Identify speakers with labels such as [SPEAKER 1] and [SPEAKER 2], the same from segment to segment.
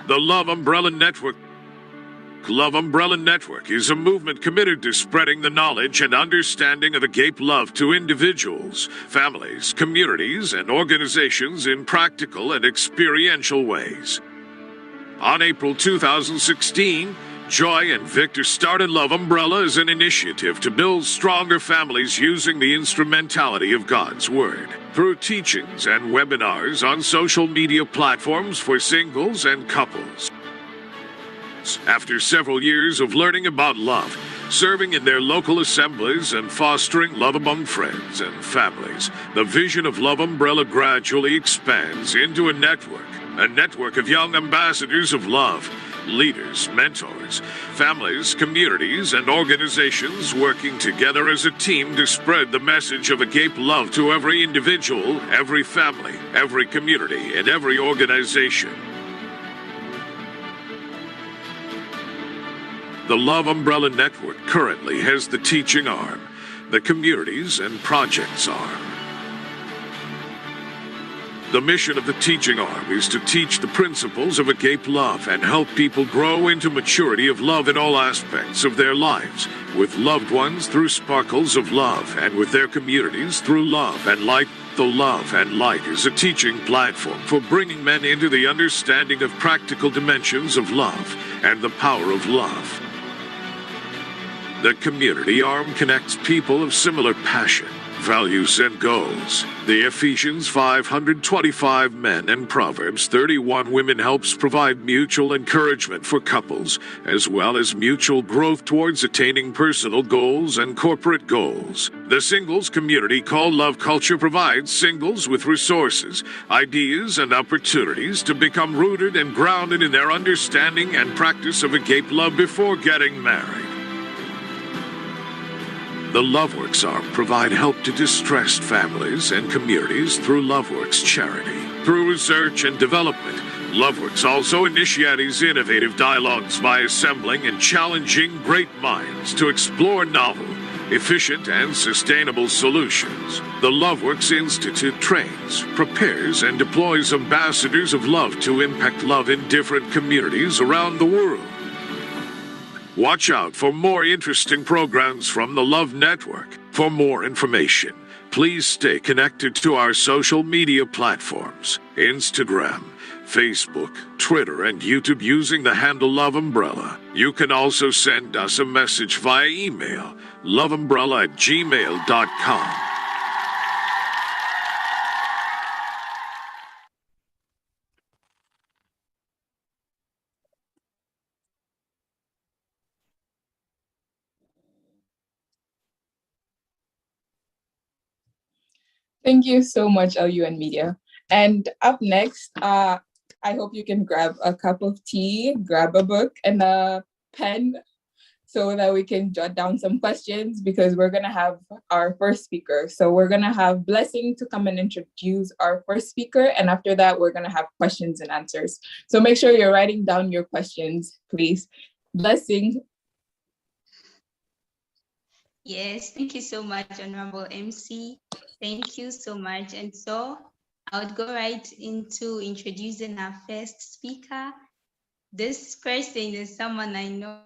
[SPEAKER 1] The Love Umbrella Network. Love Umbrella Network is a movement committed to spreading the knowledge and understanding of agape love to individuals, families, communities, and organizations in practical and experiential ways. On April 2016, Joy and Victor started Love Umbrella as an initiative to build stronger families using the instrumentality of God's Word through teachings and webinars on social media platforms for singles and couples. After several years of learning about love, serving in their local assemblies, and fostering love among friends and families, the vision of Love Umbrella gradually expands into a network of young ambassadors of love, leaders, mentors, families, communities, and organizations working together as a team to spread the message of agape love to every individual, every family, every community, and every organization. The Love Umbrella Network currently has the teaching arm, the communities and projects arm. The mission of the teaching arm is to teach the principles of agape love and help people grow into maturity of love in all aspects of their lives, with loved ones through sparkles of love, and with their communities through love and light. The Love and Light is a teaching platform for bringing men into the understanding of practical dimensions of love and the power of love. The community arm connects people of similar passion, values, and goals. The Ephesians 5:25 men and Proverbs 31 women helps provide mutual encouragement for couples, as well as mutual growth towards attaining personal goals and corporate goals. The singles community called Love Culture provides singles with resources, ideas, and opportunities to become rooted and grounded in their understanding and practice of agape love before getting married. The LoveWorks arm provide help to distressed families and communities through LoveWorks charity. Through research and development, LoveWorks also initiates innovative dialogues by assembling and challenging great minds to explore novel, efficient, and sustainable solutions. The LoveWorks Institute trains, prepares, and deploys ambassadors of love to impact love in different communities around the world. Watch out for more interesting programs from the Love Network. For more information, please stay connected to our social media platforms, Instagram, Facebook, Twitter, and YouTube using the handle Love Umbrella. You can also send us a message via email, loveumbrella@gmail.com.
[SPEAKER 2] Thank you so much, LUN Media. And up next, I hope you can grab a cup of tea, grab a book and a pen so that we can jot down some questions, because we're going to have our first speaker. So we're going to have Blessing to come and introduce our first speaker. And after that, we're going to have questions and answers. So make sure you're writing down your questions, please. Blessing.
[SPEAKER 3] Yes, thank you so much, Honorable MC. Thank you so much. And so I would go right into introducing our first speaker. This person is someone I know.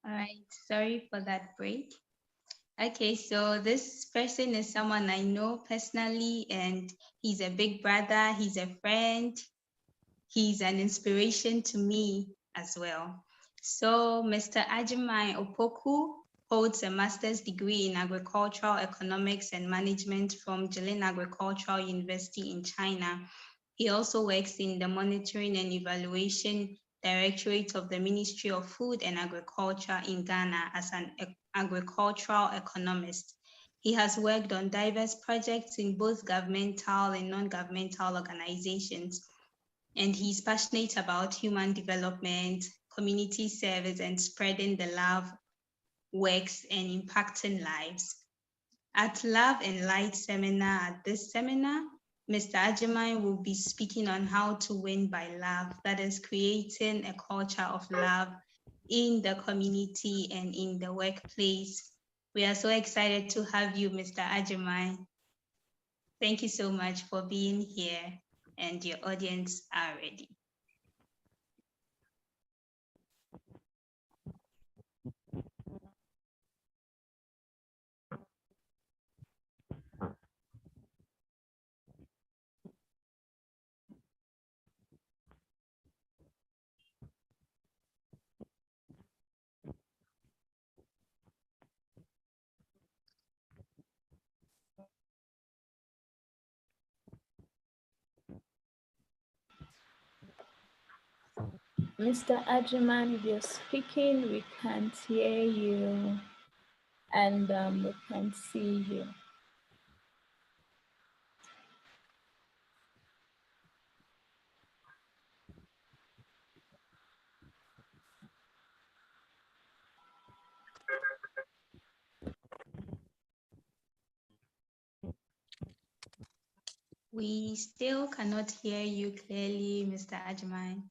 [SPEAKER 3] All right, sorry for that break. Okay, so this person is someone I know personally, and he's a big brother, he's a friend, he's an inspiration to me as well. So Mr. Agyeman Opoku holds a master's degree in agricultural economics and management from Jilin Agricultural University in China. He also works in the Monitoring and Evaluation Directorate of the Ministry of Food and Agriculture in Ghana as an agricultural economist. He has worked on diverse projects in both governmental and non-governmental organizations, and he's passionate about human development, community service, and spreading the love, works, and impacting lives. At Love and Light seminar, at this seminar, Mr. Agyeman will be speaking on how to win by love, that is creating a culture of love in the community and in the workplace. We are so excited to have you, Mr. Agyeman. Thank you so much for being here, and your audience are ready.
[SPEAKER 4] Mr. Agyeman, if you're speaking, we can't hear you, and we can't see you.
[SPEAKER 3] We still cannot hear you clearly, Mr. Agyeman.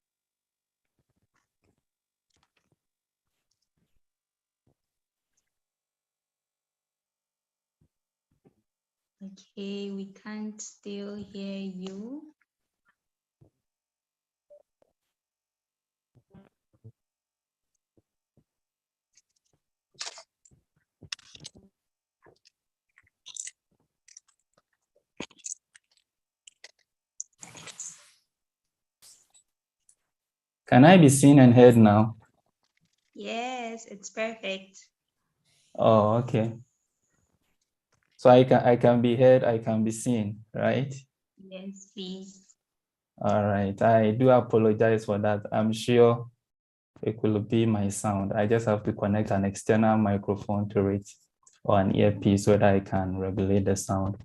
[SPEAKER 3] Okay, we can't still hear you.
[SPEAKER 5] Can I be seen and heard now?
[SPEAKER 3] Yes, it's perfect.
[SPEAKER 5] Oh, okay. So I can be heard, I can be seen, right?
[SPEAKER 3] Yes, please.
[SPEAKER 5] All right. I do apologize for that. I'm sure it will be my sound. I just have to connect an external microphone to it or an earpiece so that I can regulate the sound.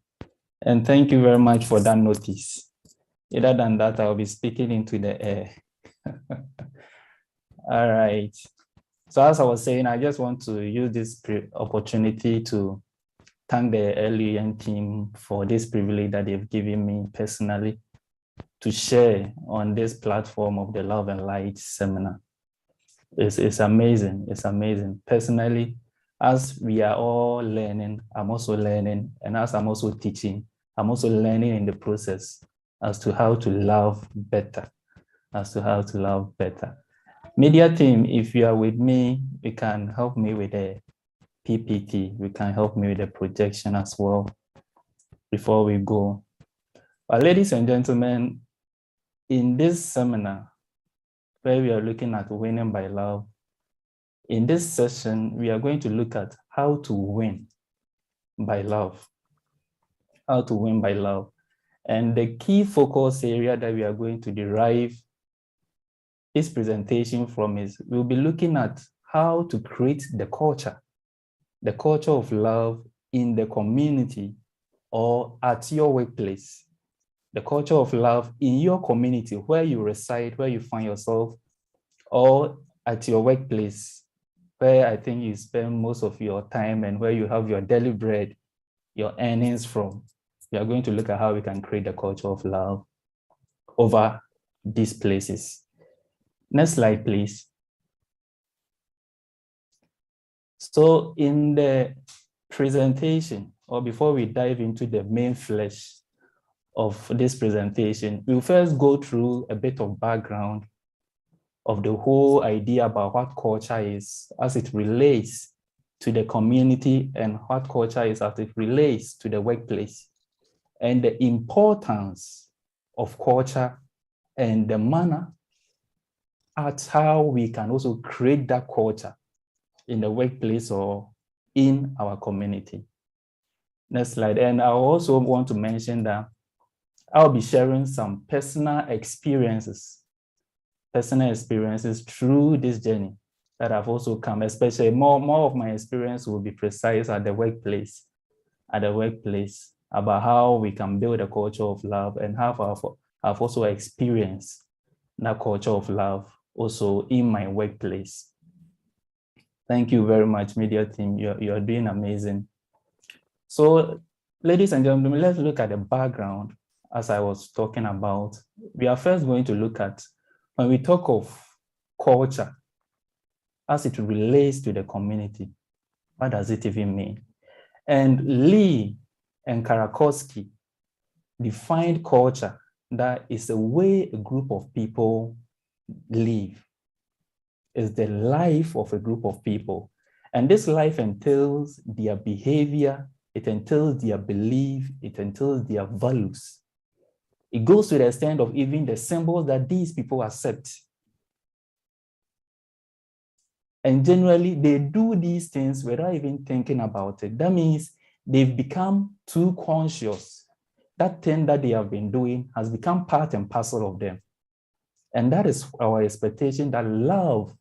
[SPEAKER 5] And thank you very much for that notice. Other than that, I'll be speaking into the air. All right. So as I was saying, I just want to use this opportunity to thank the LEN team for this privilege that they've given me personally to share on this platform of the Love and Light seminar. It's amazing. It's amazing. Personally, as we are all learning, I'm also learning. And as I'm also teaching, I'm also learning in the process as to how to love better, Media team, if you are with me, you can help me with the PPT. You can help me with the projection as well before we go. Ladies and gentlemen, in this seminar, where we are looking at winning by love, in this session, we are going to look at how to win by love. How to win by love. And the key focus area that we are going to derive this presentation from is we'll be looking at how to create the culture of love in the community or at your workplace, the culture of love in your community, where you reside, where you find yourself, or at your workplace, where I think you spend most of your time and where you have your daily bread, your earnings from. We are going to look at how we can create the culture of love over these places. Next slide, please. So in the presentation, or before we dive into the main flesh of this presentation, we'll first go through a bit of background of the whole idea about what culture is as it relates to the community and what culture is as it relates to the workplace, and the importance of culture and the manner at how we can also create that culture in the workplace or in our community. Next slide. And I also want to mention that I'll be sharing some personal experiences through this journey that have also come, especially more of my experience will be precise at the workplace, about how we can build a culture of love and how I've also experienced that culture of love also in my workplace. Thank you very much, media team. You're doing amazing. So, ladies and gentlemen, let's look at the background as I was talking about, we are first going to look at, when we talk of culture, as it relates to the community, what does it even mean? And Lee and Karakowski defined culture that is the way a group of people live. It's the life of a group of people. And this life entails their behavior, it entails their belief, it entails their values. It goes to the extent of even the symbols that these people accept. And generally, they do these things without even thinking about it. That means they've become too conscious. That thing that they have been doing has become part and parcel of them. And that is our expectation, that love,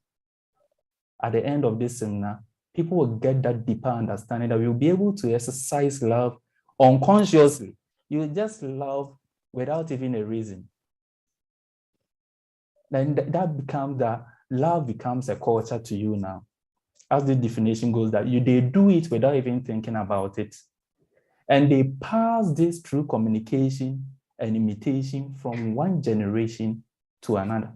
[SPEAKER 5] at the end of this seminar, people will get that deeper understanding, that we'll be able to exercise love unconsciously. You will just love without even a reason. Then that becomes that love becomes a culture to you now. As the definition goes, that they do it without even thinking about it. And they pass this through communication and imitation from one generation to another.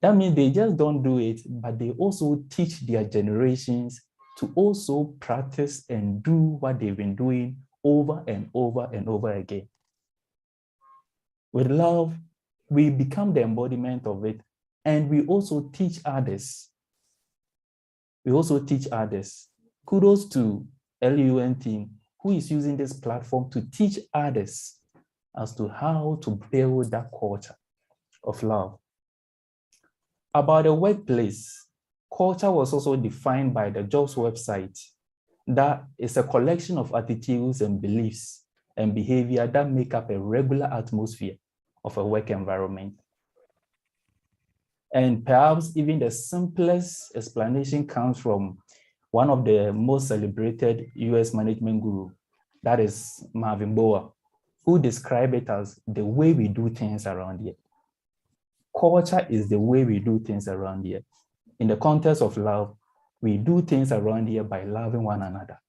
[SPEAKER 5] That means they just don't do it, but they also teach their generations to also practice and do what they've been doing over and over and over again. With love, we become the embodiment of it, and we also teach others. We also teach others. Kudos to LUN team, who is using this platform to teach others as to how to build that culture of love. About the workplace, culture was also defined by the jobs website. That is a collection of attitudes and beliefs and behavior that make up a regular atmosphere of a work environment. And perhaps even the simplest explanation comes from one of the most celebrated US management guru, that is Marvin Boer, who described it as the way we do things around here. Culture is the way we do things around here. In the context of love, we do things around here by loving one another.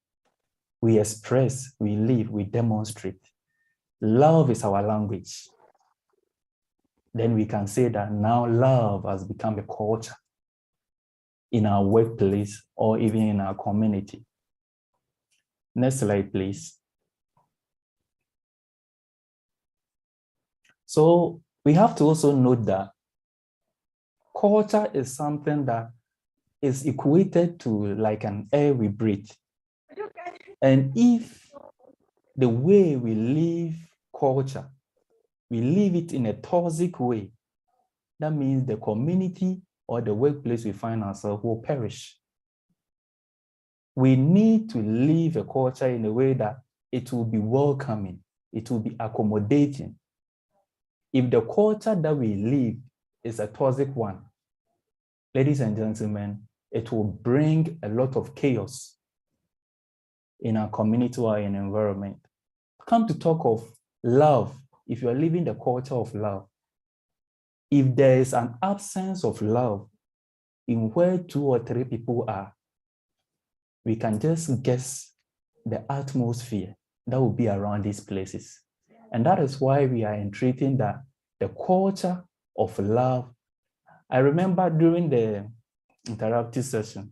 [SPEAKER 5] We express, we live, we demonstrate. Love is our language. Then we can say that now love has become a culture in our workplace or even in our community. Next slide, please. So we have to also note that culture is something that is equated to like an air we breathe. And if the way we live culture, we live it in a toxic way, that means the community or the workplace we find ourselves will perish. We need to live a culture in a way that it will be welcoming, it will be accommodating. If the culture that we live is a toxic one, ladies and gentlemen, it will bring a lot of chaos in our community or in environment. Come to talk of love, if you are living the culture of love, if there is an absence of love in where 2 or 3 people are, we can just guess the atmosphere that will be around these places. And that is why we are entreating that the culture of love. I remember during the interactive session,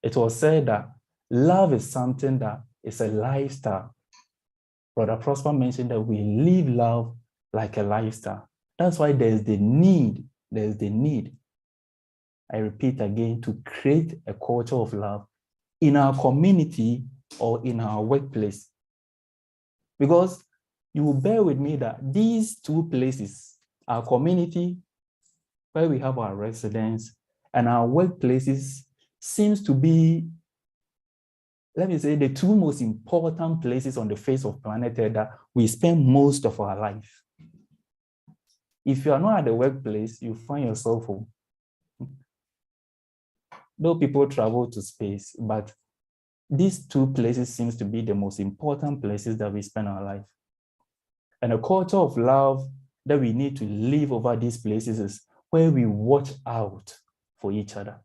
[SPEAKER 5] it was said that love is something that is a lifestyle. Brother Prosper mentioned that we live love like a lifestyle. That's why there's the need, I repeat again, to create a culture of love in our community or in our workplace. Because you will bear with me that these 2 places, our community, where we have our residence, and our workplaces, seems to be, let me say, the 2 most important places on the face of planet Earth that we spend most of our life. If you are not at the workplace, you find yourself home. Though people travel to space, but these 2 places seems to be the most important places that we spend our life. And a culture of love that we need to live over these places is where we watch out for each other,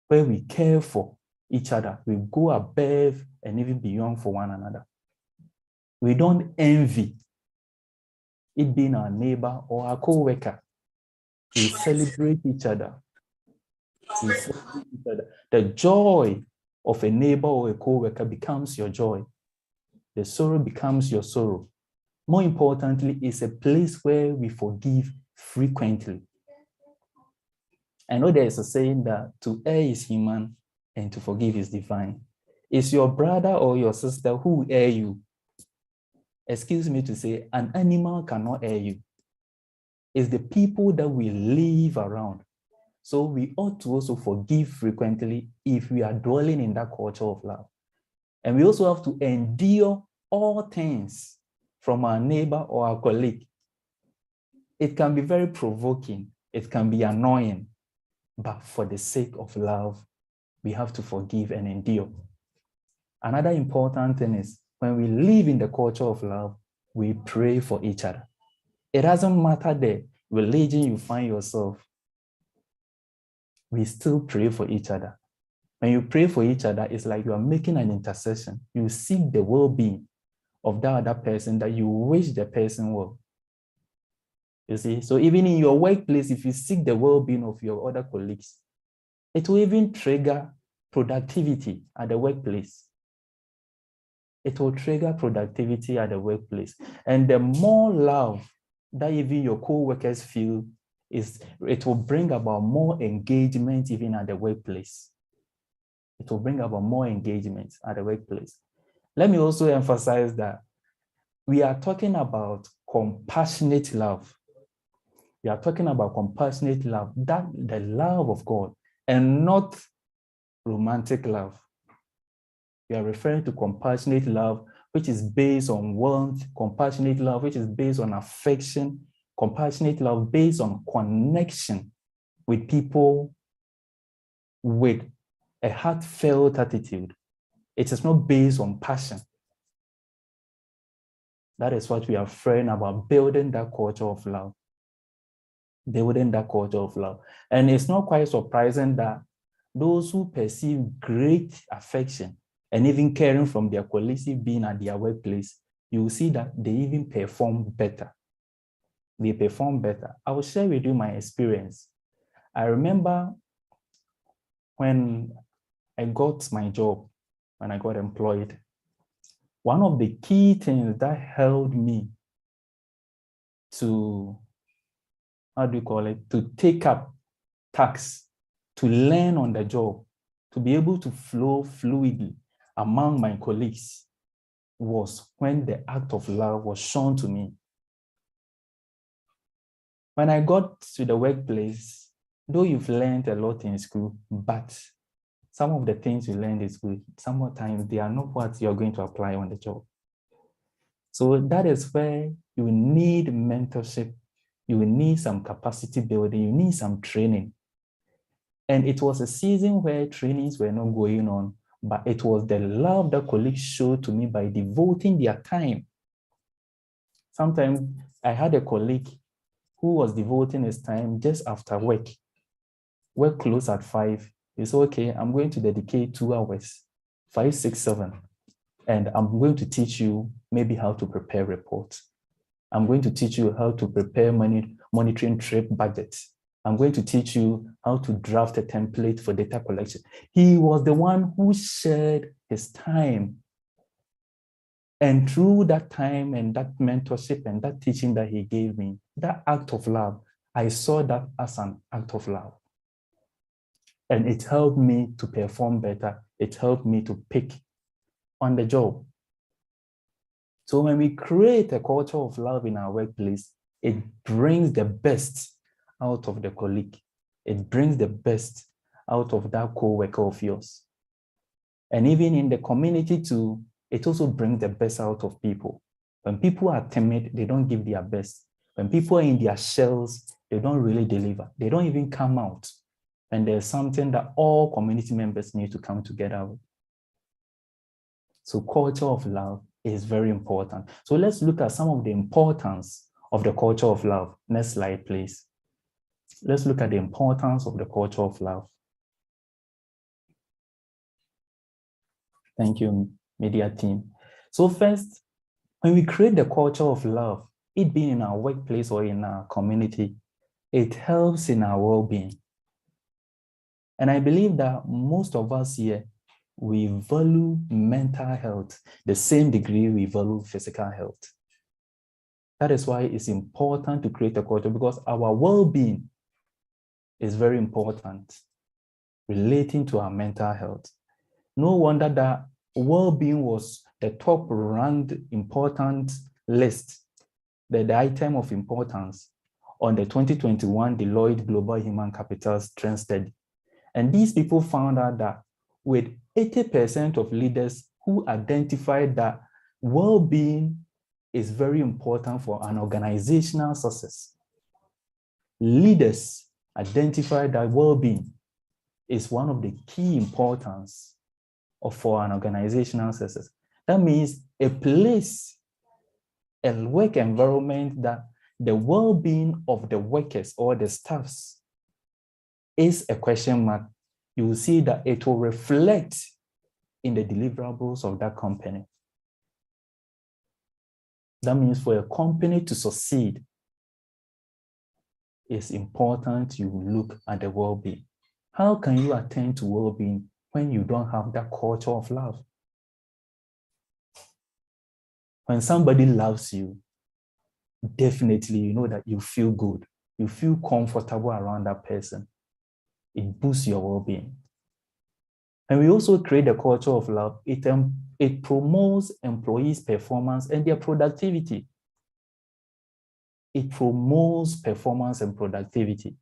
[SPEAKER 5] where we care for each other. We go above and even beyond for one another. We don't envy. it being our neighbor or our co-worker. We celebrate each other. We celebrate each other. The joy of a neighbor or a co-worker becomes your joy. The sorrow becomes your sorrow. More importantly, it's a place where we forgive frequently. I know there is a saying that to err is human and to forgive is divine. It's your brother or your sister who err you. Excuse me to say, an animal cannot err you. It's the people that we live around. So we ought to also forgive frequently if we are dwelling in that culture of love. And we also have to endure all things from our neighbor or our colleague. It can be very provoking. It can be annoying. But for the sake of love, we have to forgive and endure. Another important thing is when we live in the culture of love, we pray for each other. It doesn't matter the religion you find yourself. We still pray for each other. When you pray for each other, it's like you are making an intercession. You seek the well-being of that other person that you wish the person well. You see, so even in your workplace, if you seek the well-being of your other colleagues, it will even trigger productivity at the workplace. It will trigger productivity at the workplace. And the more love that even your co-workers feel, it will bring about more engagement even at the workplace. It will bring about more engagement at the workplace. Let me also emphasize that we are talking about compassionate love. We are talking about compassionate love, that the love of God, and not romantic love. We are referring to compassionate love, which is based on warmth, compassionate love, which is based on affection, compassionate love based on connection with people with a heartfelt attitude. It is not based on passion. That is what we are praying about, building that culture of love. Building that culture of love. And it's not quite surprising that those who perceive great affection and even caring from their colleagues being at their workplace, you will see that they even perform better. They perform better. I will share with you my experience. I remember when I got my job, when I got employed, one of the key things that held me to, to take up tasks, to learn on the job, to be able to flow fluidly among my colleagues was when the act of love was shown to me. When I got to the workplace, though you've learned a lot in school, but some of the things you learned in school, sometimes they are not what you're going to apply on the job. So that is where you need mentorship, you need some capacity building, you need some training. And it was a season where trainings were not going on, but it was the love that colleagues showed to me by devoting their time. Sometimes I had a colleague who was devoting his time just after work. Work closed at 5. He said, okay, I'm going to dedicate 2 hours, 5, 6, 7. And I'm going to teach you maybe how to prepare reports. I'm going to teach you how to prepare monitoring trip budgets. I'm going to teach you how to draft a template for data collection. He was the one who shared his time. And through that time and that mentorship and that teaching that he gave me, that act of love, I saw that as an act of love. And it helped me to perform better. It helped me to pick on the job. So when we create a culture of love in our workplace, it brings the best out of the colleague. It brings the best out of that co-worker of yours. And even in the community too, it also brings the best out of people. When people are timid, they don't give their best. When people are in their shells, they don't really deliver. They don't even come out. And there's something that all community members need to come together with. So culture of love is very important. So let's look at some of the importance of the culture of love. Next slide, please. Let's look at the importance of the culture of love. Thank you, media team. So first, when we create the culture of love, it being in our workplace or in our community, it helps in our well-being. And I believe that most of us here, we value mental health the same degree we value physical health. That is why it's important to create a culture, because our well-being is very important relating to our mental health. No wonder that well-being was the top ranked important list, the item of importance on the 2021 Deloitte Global Human Capital Strength Study. And these people found out that with 80% of leaders who identified that well-being is very important for an organizational success, leaders identified that well-being is one of the key importance for an organizational success. That means a place, a work environment that the well-being of the workers or the staffs is a question mark, you will see that it will reflect in the deliverables of that company. That means for a company to succeed, it's important you look at the well-being. How can you attend to well-being when you don't have that culture of love? When somebody loves you, definitely you know that you feel good. You feel comfortable around that person. It boosts your well-being. And we also create a culture of love. It promotes employees' performance and their productivity. It promotes performance and productivity.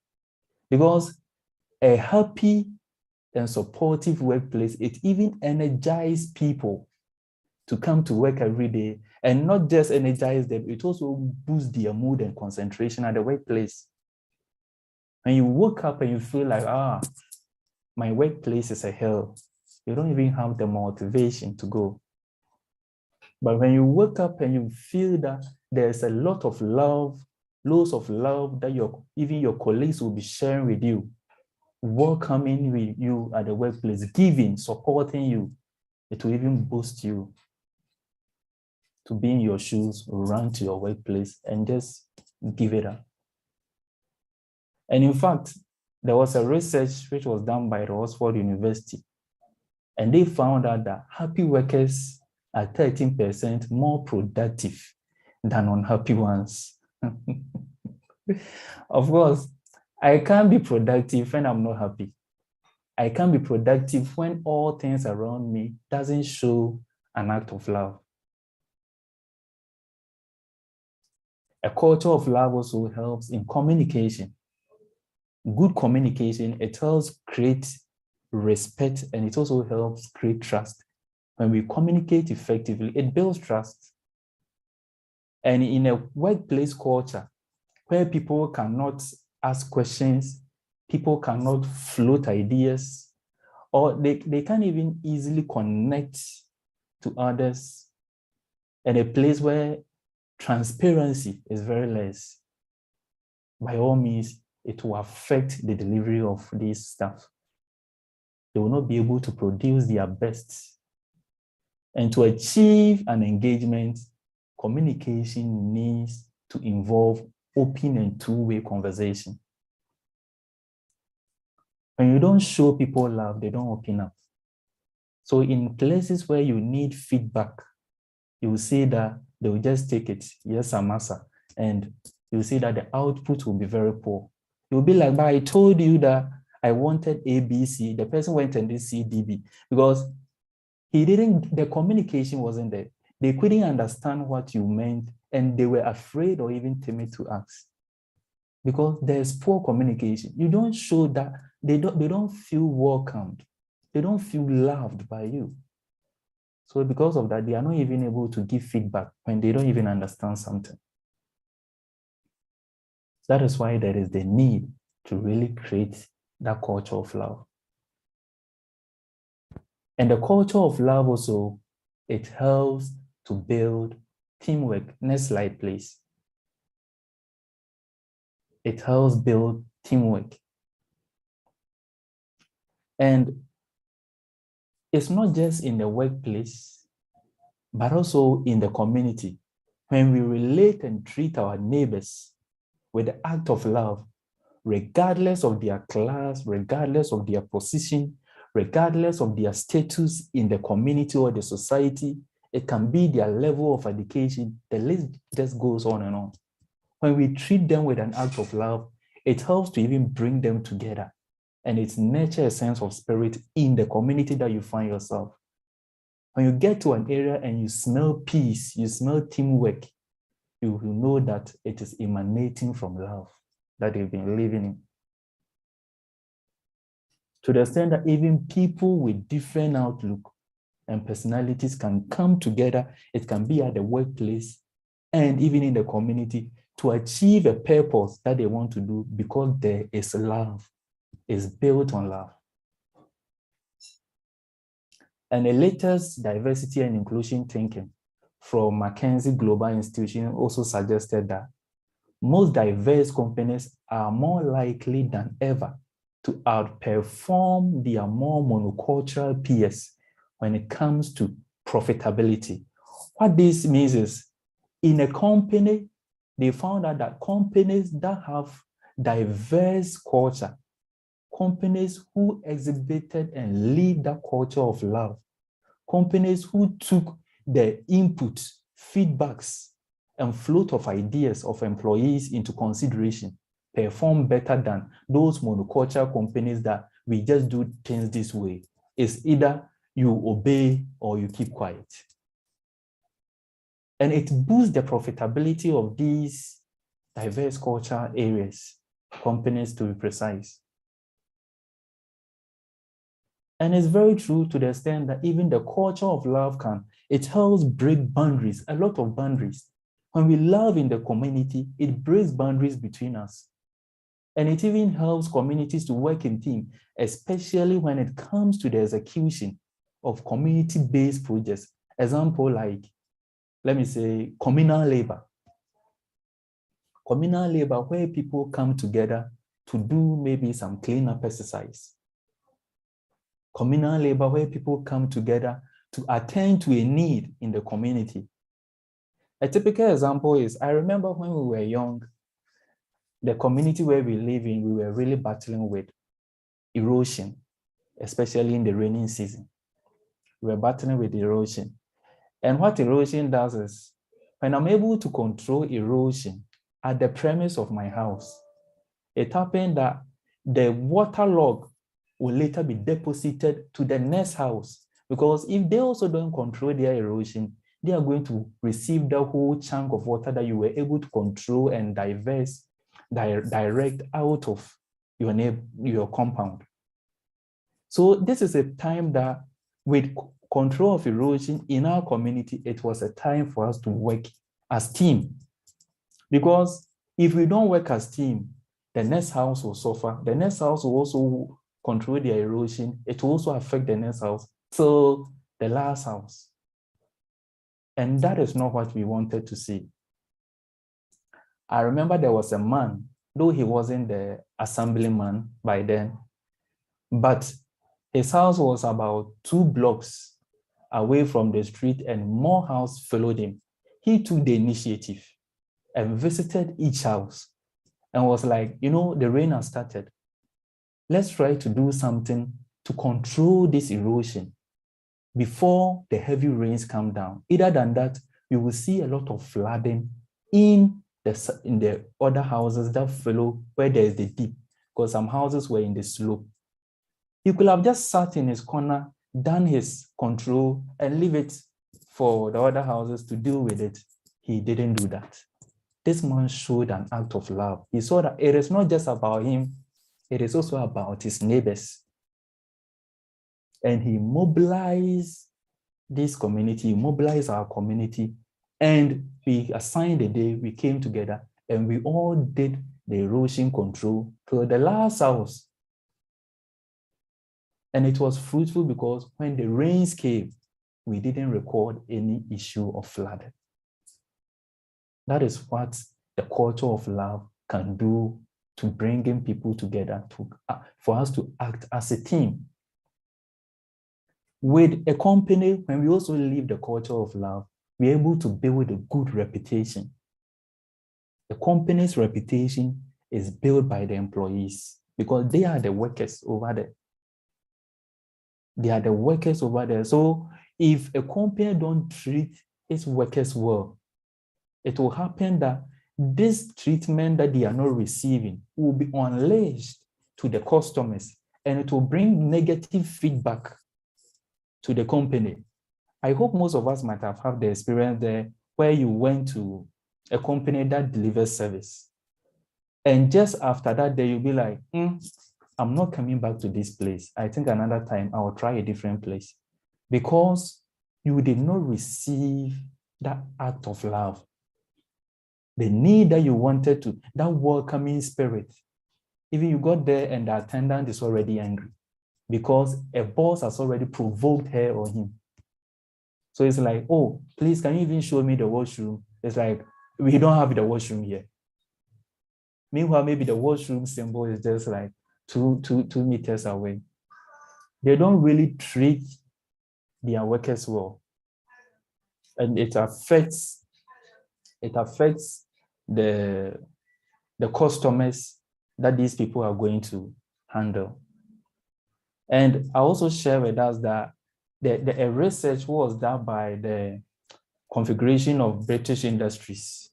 [SPEAKER 5] Because a happy and supportive workplace, it even energizes people to come to work every day, and not just energize them, it also boosts their mood and concentration at the workplace. When you wake up and you feel like, my workplace is a hell, you don't even have the motivation to go. But when you wake up and you feel that there's a lot of love, loads of love that even your colleagues will be sharing with you, welcoming with you at the workplace, giving, supporting you, it will even boost you to be in your shoes, run to your workplace and just give it up. And in fact, there was a research which was done by the Oxford University, and they found out that happy workers are 13% more productive than unhappy ones. Of course, I can't be productive when I'm not happy. I can't be productive when all things around me doesn't show an act of love. A culture of love also helps in communication. Good communication, it helps create respect, and it also helps create trust. When we communicate effectively, it builds trust. And in a workplace culture where people cannot ask questions, people cannot float ideas, or they can't even easily connect to others, and a place where transparency is very less, by all means, it will affect the delivery of these staff. They will not be able to produce their best. And to achieve an engagement, communication needs to involve open and two-way conversation. When you don't show people love, they don't open up. So in places where you need feedback, you will see that they will just take it, yes, Amasa, and you will see that the output will be very poor. You'll be like, but I told you that I wanted ABC. The person went and did CDB because the communication wasn't there. They couldn't understand what you meant, and they were afraid or even timid to ask. Because there's poor communication. You don't show that, they don't feel welcomed. They don't feel loved by you. So because of that, they are not even able to give feedback when they don't even understand something. That is why there is the need to really create that culture of love. And the culture of love also, it helps to build teamwork. Next slide, please. It helps build teamwork. And it's not just in the workplace, but also in the community. when we relate and treat our neighbors with the act of love, regardless of their class, regardless of their position, regardless of their status in the community or the society, it can be their level of education, the list just goes on and on. When we treat them with an act of love, it helps to even bring them together, and it nurtures a sense of spirit in the community that you find yourself. When you get to an area and you smell peace, you smell teamwork, you will know that it is emanating from love that you've been living in. To the extent that even people with different outlook and personalities can come together, it can be at the workplace and even in the community to achieve a purpose that they want to do because there is love, is built on love. And the latest diversity and inclusion thinking from McKinsey Global Institution also suggested that most diverse companies are more likely than ever to outperform their more monocultural peers when it comes to profitability. What this means is, in a company, they found out that companies that have diverse culture, companies who exhibited and lead that culture of love, companies who took the input, feedbacks, and float of ideas of employees into consideration perform better than those monoculture companies that we just do things this way. It's either you obey or you keep quiet. And it boosts the profitability of these diverse culture areas, companies to be precise. And it's very true to the extent that even the culture of love it helps break boundaries, a lot of boundaries. When we love in the community, it breaks boundaries between us. And it even helps communities to work in team, especially when it comes to the execution of community-based projects. Example like, let me say, communal labor. Communal labor where people come together to do maybe some cleanup exercise. Communal labor where people come together to attend to a need in the community. A typical example is, I remember when we were young, the community where we live in, we were really battling with erosion, especially in the rainy season. We were battling with erosion. And what erosion does is, when I'm able to control erosion at the premise of my house, it happened that the water log will later be deposited to the next house. Because if they also don't control their erosion, they are going to receive the whole chunk of water that you were able to control and direct out of your compound. So this is a time that with control of erosion in our community, it was a time for us to work as team. Because if we don't work as team, the next house will suffer. The next house will also control their erosion. It will also affect the next house till the last house. And that is not what we wanted to see. I remember there was a man, though he wasn't the assemblyman by then, but his house was about 2 blocks away from the street and more houses followed him. He took the initiative and visited each house and was like, you know, the rain has started. Let's try to do something to control this erosion before the heavy rains come down. Either than that, you will see a lot of flooding in the other houses that follow where there is the dip, because some houses were in the slope. He could have just sat in his corner, done his control, and leave it for the other houses to deal with it. He didn't do that. This man showed an act of love. He saw that it is not just about him, it is also about his neighbors. And he mobilized this community, he mobilized our community, and we assigned a day, we came together, and we all did the erosion control to the last house. And it was fruitful because when the rains came, we didn't record any issue of flooding. That is what the culture of love can do to bringing people together, for us to act as a team. With a company, when we also live the culture of love, we're able to build a good reputation. The company's reputation is built by the employees because they are the workers over there. They are the workers over there. So if a company don't treat its workers well, it will happen that this treatment that they are not receiving will be unleashed to the customers, and it will bring negative feedback to the company. I hope most of us might have had the experience there where you went to a company that delivers service. And just after that day, you'll be like, I'm not coming back to this place. I think another time I will try a different place, because you did not receive that act of love. The need that you wanted to, that welcoming spirit. Even you got there and the attendant is already angry because a boss has already provoked her or him. So it's like, oh, please, can you even show me the washroom? It's like, we don't have the washroom here. Meanwhile, maybe the washroom symbol is just like two meters away. They don't really treat their workers well. And it affects the customers that these people are going to handle. And I also share with us that the research was done by the Confederation of British Industries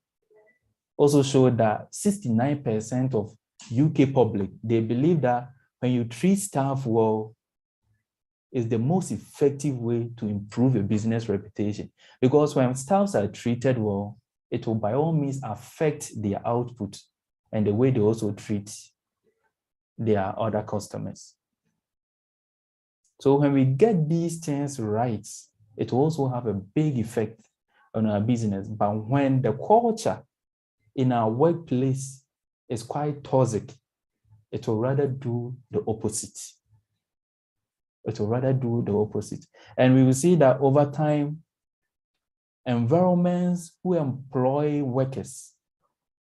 [SPEAKER 5] also showed that 69% of UK public, they believe that when you treat staff well, is the most effective way to improve a business reputation. Because when staffs are treated well, it will by all means affect their output and the way they also treat their other customers. So when we get these things right, it will also have a big effect on our business. But when the culture in our workplace is quite toxic, it will rather do the opposite. It will rather do the opposite. And we will see that over time, environments who employ workers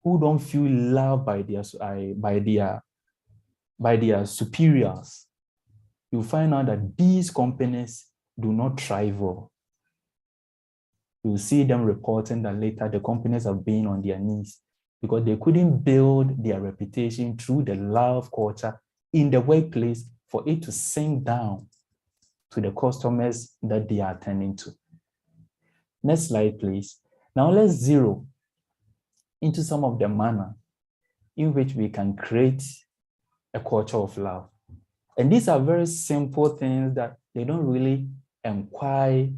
[SPEAKER 5] who don't feel loved by their superiors, you find out that these companies do not thrive well. You'll see them reporting that later the companies have been on their knees because they couldn't build their reputation through the love culture in the workplace for it to sink down to the customers that they are attending to. Next slide, please. Now let's zero into some of the manner in which we can create a culture of love. And these are very simple things that they don't really require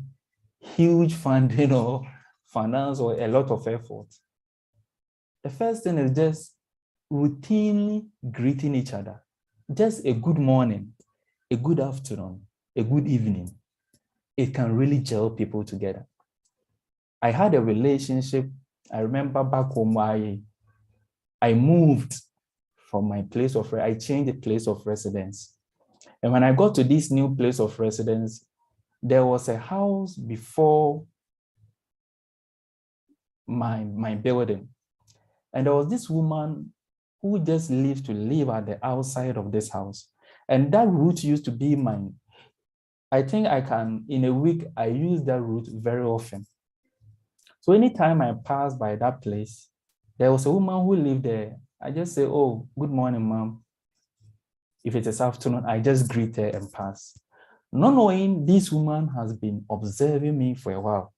[SPEAKER 5] huge funding or finance or a lot of effort. The first thing is just routinely greeting each other. Just a good morning, a good afternoon, a good evening. It can really gel people together. I had a relationship. I remember back home, I moved from my place of, I changed the place of residence. And when I got to this new place of residence, there was a house before my building. And there was this woman who just lived to live at the outside of this house. And that route used to be mine. I think I can, in a week, I use that route very often. So anytime I pass by that place, there was a woman who lived there. I just say, oh, good morning, mom. If it is afternoon, I just greet her and pass. Not knowing this woman has been observing me for a while.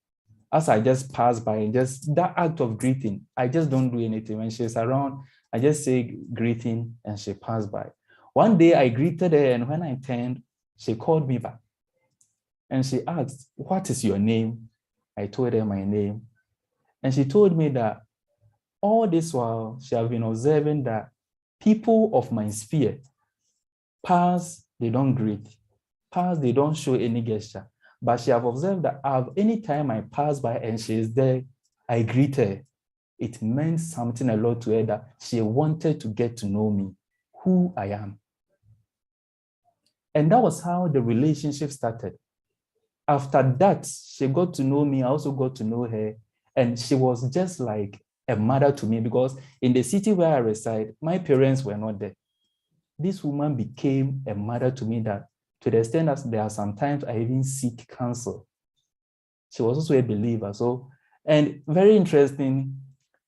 [SPEAKER 5] As I just pass by and just that act of greeting, I just don't do anything. When she's around, I just say greeting and she passed by. One day I greeted her, and when I turned, she called me back. And she asked, what is your name? I told her my name. And she told me that all this while she has been observing that people of my sphere pass, they don't greet. Pass, they don't show any gesture. But she have observed that anytime I pass by and she is there, I greet her. It meant something a lot to her that she wanted to get to know me, who I am. And that was how the relationship started. After that, she got to know me. I also got to know her. And she was just like a mother to me, because in the city where I reside, my parents were not there. This woman became a mother to me, that to the extent that there are sometimes I even seek counsel She was also a believer. So, and very interesting,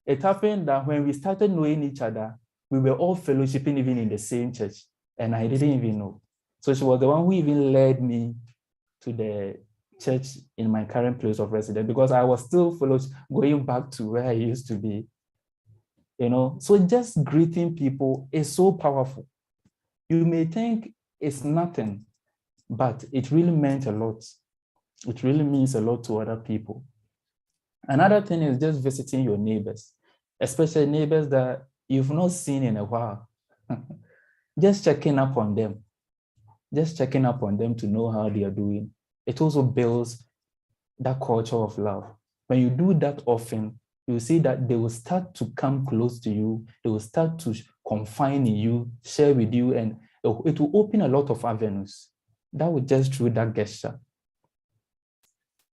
[SPEAKER 5] it happened that when we started knowing each other, we were all fellowshipping even in the same church, and I didn't even know. So she was the one who even led me to the church in my current place of residence, because I was still going back to where I used to be. So just greeting people is so powerful. You may think it's nothing, but it really meant a lot. It really means a lot to other people. Another thing is just visiting your neighbors, especially neighbors that you've not seen in a while. Just checking up on them. Just checking up on them to know how they are doing. It also builds that culture of love. When you do that often, you see that they will start to come close to you. They will start to confide in you, share with you, and it will open a lot of avenues. That will just through that gesture.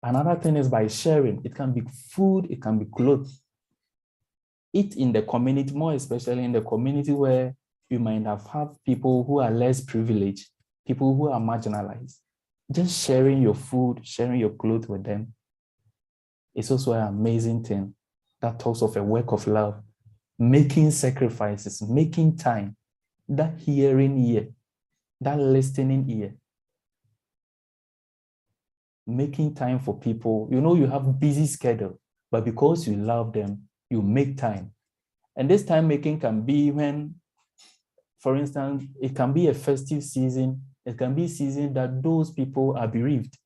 [SPEAKER 5] Another thing is by sharing. It can be food, it can be clothes. Eat in the community, more especially in the community where you might have people who are less privileged, people who are marginalized. Just sharing your food, sharing your clothes with them. It's also an amazing thing that talks of a work of love, making sacrifices, making time, that hearing ear, that listening ear, making time for people. You have busy schedule, but because you love them, you make time. And this time making can be when, for instance, it can be a festive season. It can be a season that those people are bereaved.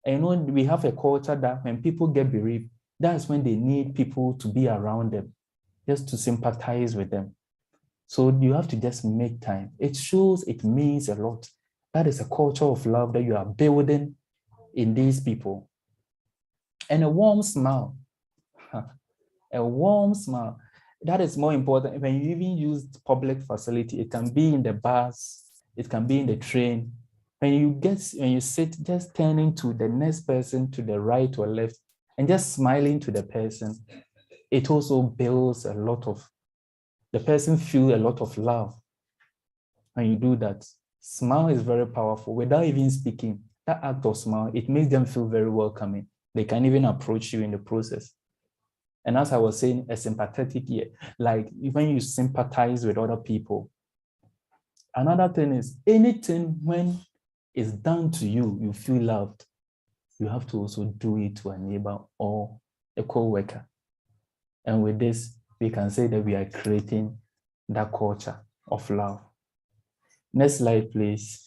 [SPEAKER 5] And we have a culture that when people get bereaved, that's when they need people to be around them, just to sympathize with them. So you have to just make time. It shows, it means a lot. That is a culture of love that you are building in these people. And a warm smile. A warm smile. That is more important. When you even use public facility, it can be in the bus, it can be in the train. When you sit, just turning to the next person to the right or left and just smiling to the person, it also builds the person feels a lot of love. When you do that, smile is very powerful. Without even speaking, that act of smile, it makes them feel very welcoming. They can even approach you in the process. And as I was saying, a sympathetic ear, like when you sympathize with other people. Another thing is, anything when it's done to you, you feel loved, you have to also do it to a neighbor or a co-worker. And with this, we can say that we are creating that culture of love. Next slide, please.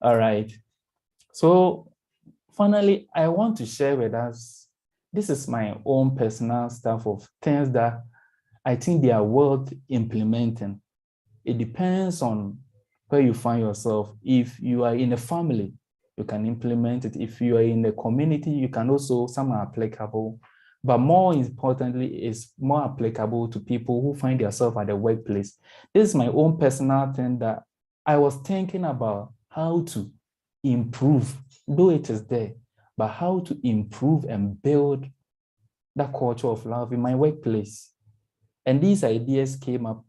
[SPEAKER 5] All right. So finally, I want to share with us, this is my own personal stuff of things that I think they are worth implementing. It depends on where you find yourself. If you are in a family, you can implement it. If you are in a community, you can also, some are applicable. But more importantly, it's more applicable to people who find themselves at the workplace. This is my own personal thing that I was thinking about how to improve, though it is there, but how to improve and build that culture of love in my workplace. And these ideas came up,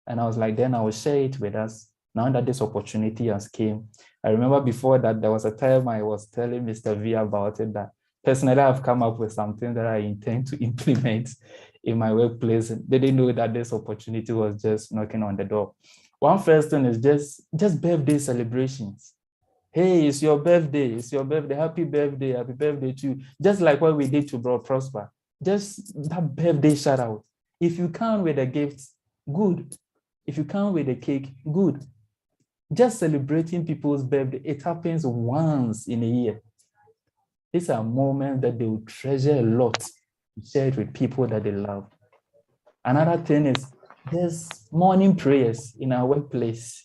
[SPEAKER 5] and I was like, then I will share it with us now that this opportunity has came. I remember before that, there was a time I was telling Mr. VEE about it, that personally I've come up with something that I intend to implement in my workplace. They didn't know that this opportunity was just knocking on the door. One first thing is just birthday celebrations. Hey, it's your birthday, happy birthday to you. Just like what we did to Bro Prosper. Just that birthday shout out. If you come with a gift, good. If you come with a cake, good. Just celebrating people's birthday, it happens once in a year. These are moments that they will treasure a lot, share it with people that they love. Another thing is there's morning prayers in our workplace.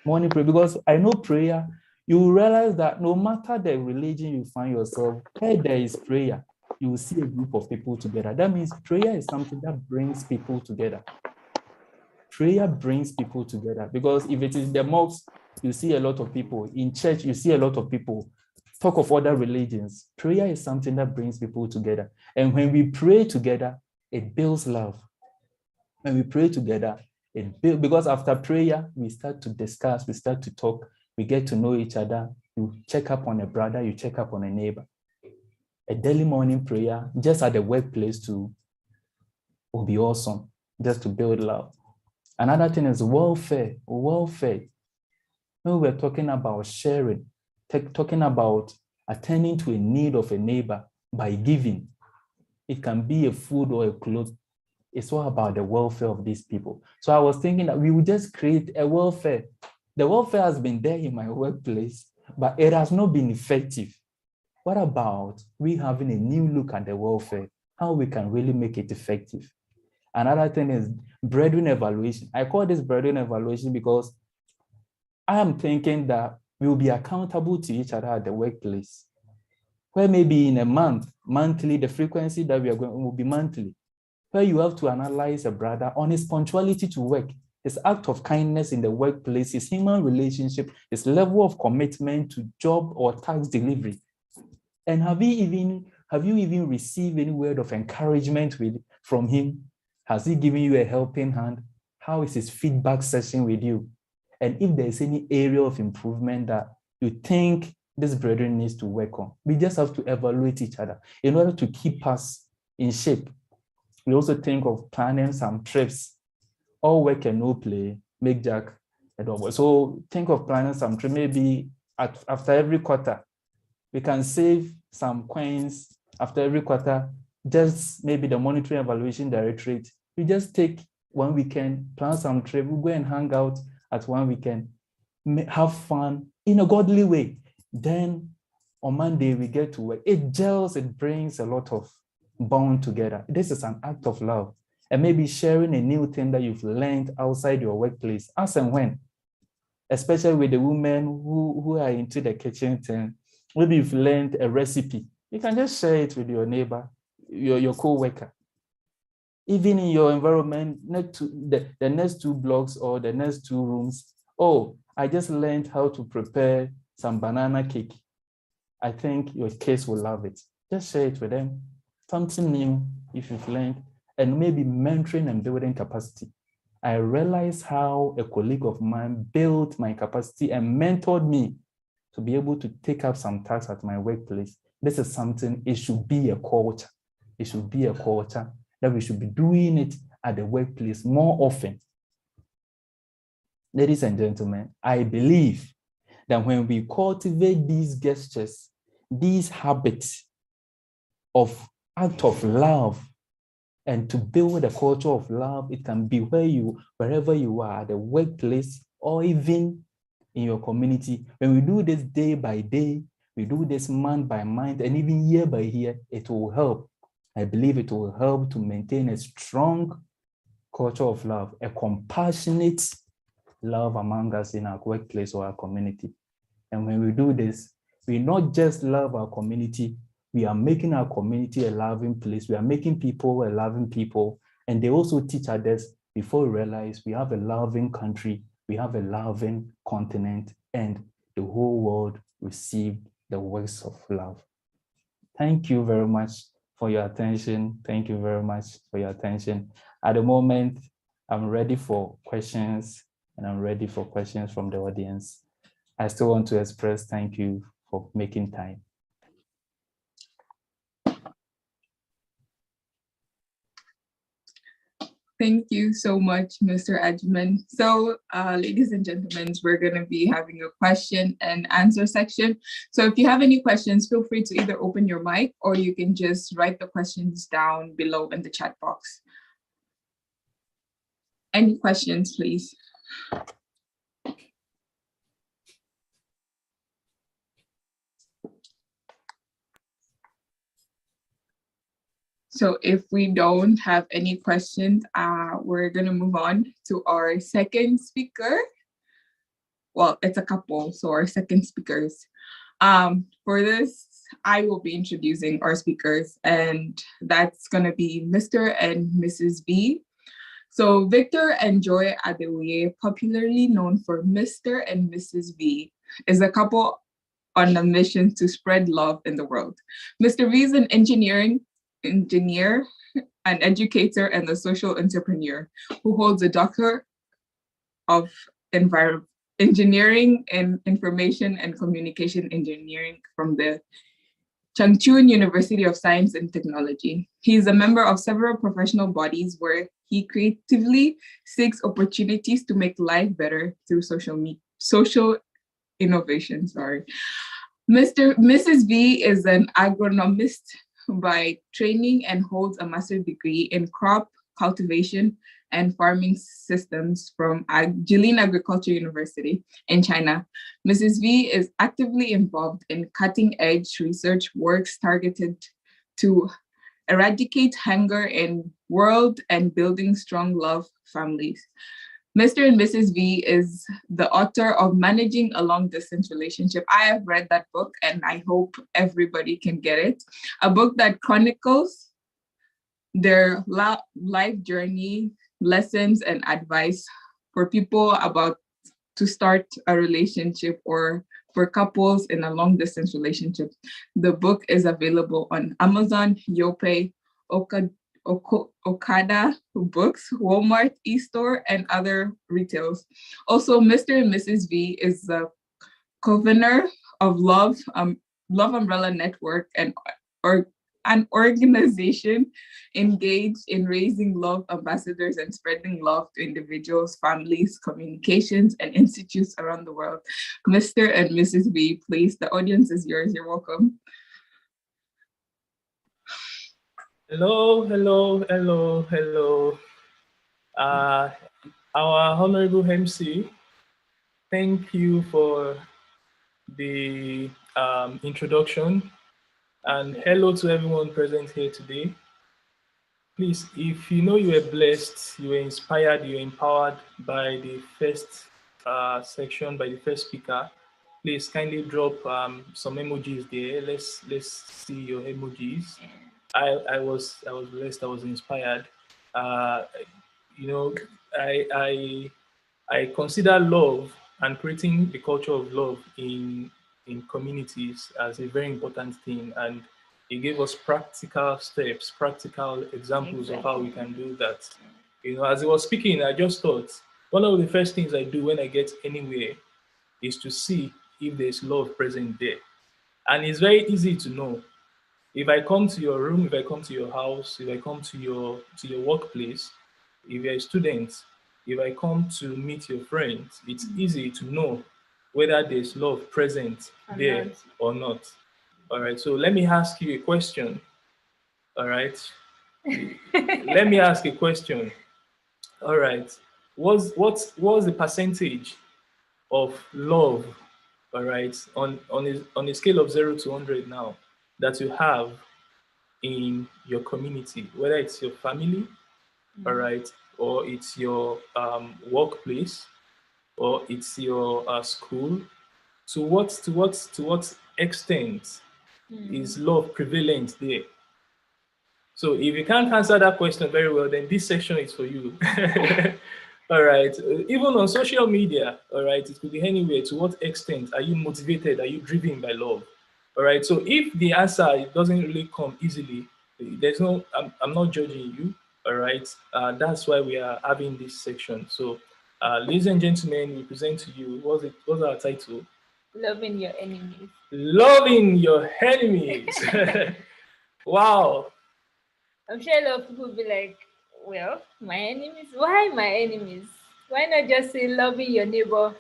[SPEAKER 5] Morning prayer, because I know prayer, you will realize that no matter the religion you find yourself, where there is prayer, you will see a group of people together. That means prayer is something that brings people together. Prayer brings people together, because if it is the mosque, you see a lot of people. In church, you see a lot of people. Talk of other religions. Prayer is something that brings people together. And when we pray together, it builds love. When we pray together, It build, because after prayer, we start to discuss, we start to talk, we get to know each other. You check up on a brother, you check up on a neighbor. A daily morning prayer, just at the workplace too, will be awesome, just to build love. Another thing is welfare. When we're talking about sharing, talking about attending to a need of a neighbor by giving, it can be a food or a cloth. It's all about the welfare of these people. So I was thinking that we would just create a welfare. The welfare has been there in my workplace, but it has not been effective. What about we having a new look at the welfare, how we can really make it effective? Another thing is brethren evaluation. I call this brethren evaluation because I am thinking that we will be accountable to each other at the workplace, where maybe in a month, monthly, the frequency that we are going will be monthly, where you have to analyze a brother on his punctuality to work, his act of kindness in the workplace, his human relationship, his level of commitment to job or task delivery. And have you even received any word of encouragement from him? Has he given you a helping hand? How is his feedback session with you? And if there's any area of improvement that you think this brethren needs to work on, we just have to evaluate each other in order to keep us in shape. We also think of planning some trips. All work and no play, make Jack a double. So think of planning some trip, maybe after every quarter. We can save some coins after every quarter, just maybe the monitoring evaluation directorate. We just take one weekend, plan some trip, we go and hang out at one weekend, have fun in a godly way. Then on Monday, we get to work. It gels, it brings a lot of bond together. This is an act of love. And maybe sharing a new thing that you've learned outside your workplace, as and when, especially with the women who are into the kitchen thing. Maybe you've learned a recipe. You can just share it with your neighbor, your co-worker. Even in your environment, the next 2 blocks or the next 2 rooms. Oh, I just learned how to prepare some banana cake. I think your kids will love it. Just share it with them. Something new if you've learned, and maybe mentoring and building capacity. I realized how a colleague of mine built my capacity and mentored me to be able to take up some tasks at my workplace. This is something, it should be a culture. It should be a culture that we should be doing it at the workplace more often. Ladies and gentlemen, I believe that when we cultivate these gestures, these habits of act of love, and to build a culture of love, it can be wherever you are, at the workplace, or even in your community. When we do this day by day, we do this month by month, and even year by year, it will help. I believe it will help to maintain a strong culture of love, a compassionate love among us in our workplace or our community. And when we do this, we not just love our community, we are making our community a loving place. We are making people a loving people. And they also teach others before we realize we have a loving country, we have a loving continent, and the whole world received the works of love. Thank you very much for your attention. Thank you very much for your attention. At the moment, I'm ready for questions, and I'm ready for questions from the audience. I still want to express thank you for making time.
[SPEAKER 2] Thank you so much, Mr. Agyeman. So, ladies and gentlemen, we're going to be having a question and answer section. So if you have any questions, feel free to either open your mic or you can just write the questions down below in the chat box. Any questions, please? So if we don't have any questions, we're gonna move on to our second speaker. Well, it's a couple, so our second speakers. For this, I will be introducing our speakers, and that's gonna be Mr. and Mrs. VEE. So Victor and Joy Adeoye, popularly known for Mr. and Mrs. VEE, is a couple on a mission to spread love in the world. Mr. VEE is an engineer, an educator, and a social entrepreneur who holds a of Engineering and Information and Communication Engineering from the Changchun University of Science and Technology. He is a member of several professional bodies where he creatively seeks opportunities to make life better through social innovation. Mrs. V is an agronomist by training and holds a master's degree in crop cultivation and farming systems from Jilin Agriculture University in China. Mrs. V is actively involved in cutting-edge research works targeted to eradicate hunger in world and building strong love families. Mr. and Mrs. V is the author of Managing a Long-Distance Relationship. I have read that book and I hope everybody can get it. A book that chronicles their life journey, lessons and advice for people about to start a relationship or for couples in a long distance relationship. The book is available on Amazon, Yope, Okada Books, Walmart, eStore, and other retails. Also, Mr. and Mrs. V is the co-founder of Love Umbrella Network or an organization engaged in raising love ambassadors and spreading love to individuals, families, communications, and institutes around the world. Mr. and Mrs. V, please, the audience is yours. You're welcome.
[SPEAKER 6] Hello. Our Honorable MC, thank you for the introduction. And hello to everyone present here today. Please, if you know you were blessed, you were inspired, you were empowered by the first section, by the first speaker, please kindly drop some emojis there. Let's see your emojis. I was blessed, I was inspired. You know, I consider love and creating the culture of love in communities as a very important thing, and it gave us practical steps, practical examples of how we can do that. You know, as I was speaking, I just thought one of the first things I do when I get anywhere is to see if there's love present there, and it's very easy to know. If I come to your room, if I come to your house, if I come to your workplace, if you're a student, if I come to meet your friends, it's easy to know whether there's love present there or not. All right, so let me ask you a question. All right, let me ask a question. All right, what's the percentage of love, all right, on a scale of 0 to 100 now, that you have in your community, whether it's your family, all right, or it's your workplace, or it's your school? To what extent is love prevalent there? So if you can't answer that question very well, then this section is for you. All right, even on social media, all right, it could be anywhere. To what extent are you motivated? Are you driven by love? All right, so if the answer doesn't really come easily, there's no, I'm not judging you. All right, that's why we are having this section. So ladies and gentlemen, we present to you, what's our title?
[SPEAKER 4] Loving your enemies.
[SPEAKER 6] Loving your enemies. Wow.
[SPEAKER 4] I'm sure a lot of people will be like, well, my enemies? Why my enemies? Why not just say loving your neighbor?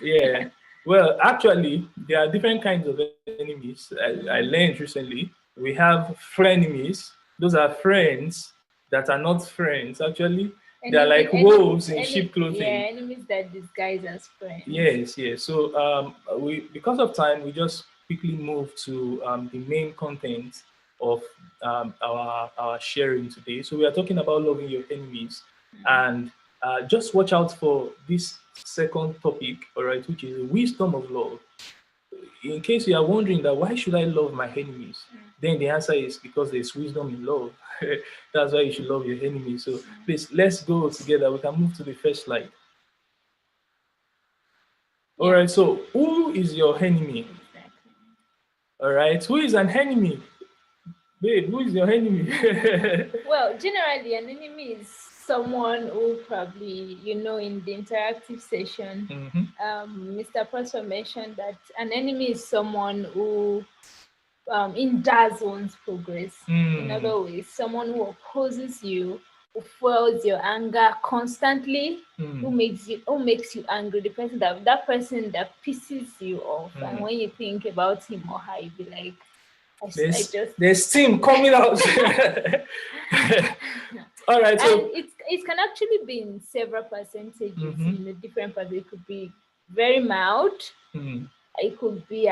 [SPEAKER 6] Yeah. Well, actually, there are different kinds of enemies. I learned recently. We have frenemies. Those are friends that are not friends. Actually, they're like wolves in sheep clothing.
[SPEAKER 4] Yeah, enemies that disguise as friends.
[SPEAKER 6] Yes. So because of time, we just quickly move to the main content of our sharing today. So we are talking about loving your enemies, and just watch out for this second topic, all right, which is the wisdom of love. In case you are wondering that why should I love my enemies, then the answer is because there's wisdom in love. That's why you should love your enemies. So please, let's go together. We can move to the first slide. All right, so who is your enemy? All right, who is an enemy? Babe, who is your enemy?
[SPEAKER 4] Well, generally, an enemy is someone who probably, you know, in the interactive session, Mr. Prosper mentioned that an enemy is someone who hinders one's progress. In other words, someone who opposes you, who fuels your anger constantly, who makes you angry. The person that person that pisses you off, and when you think about him or her, you be like,
[SPEAKER 6] there's steam coming out. All right, so
[SPEAKER 4] and it can actually be in several percentages. In the different parts, it could be very mild. It could be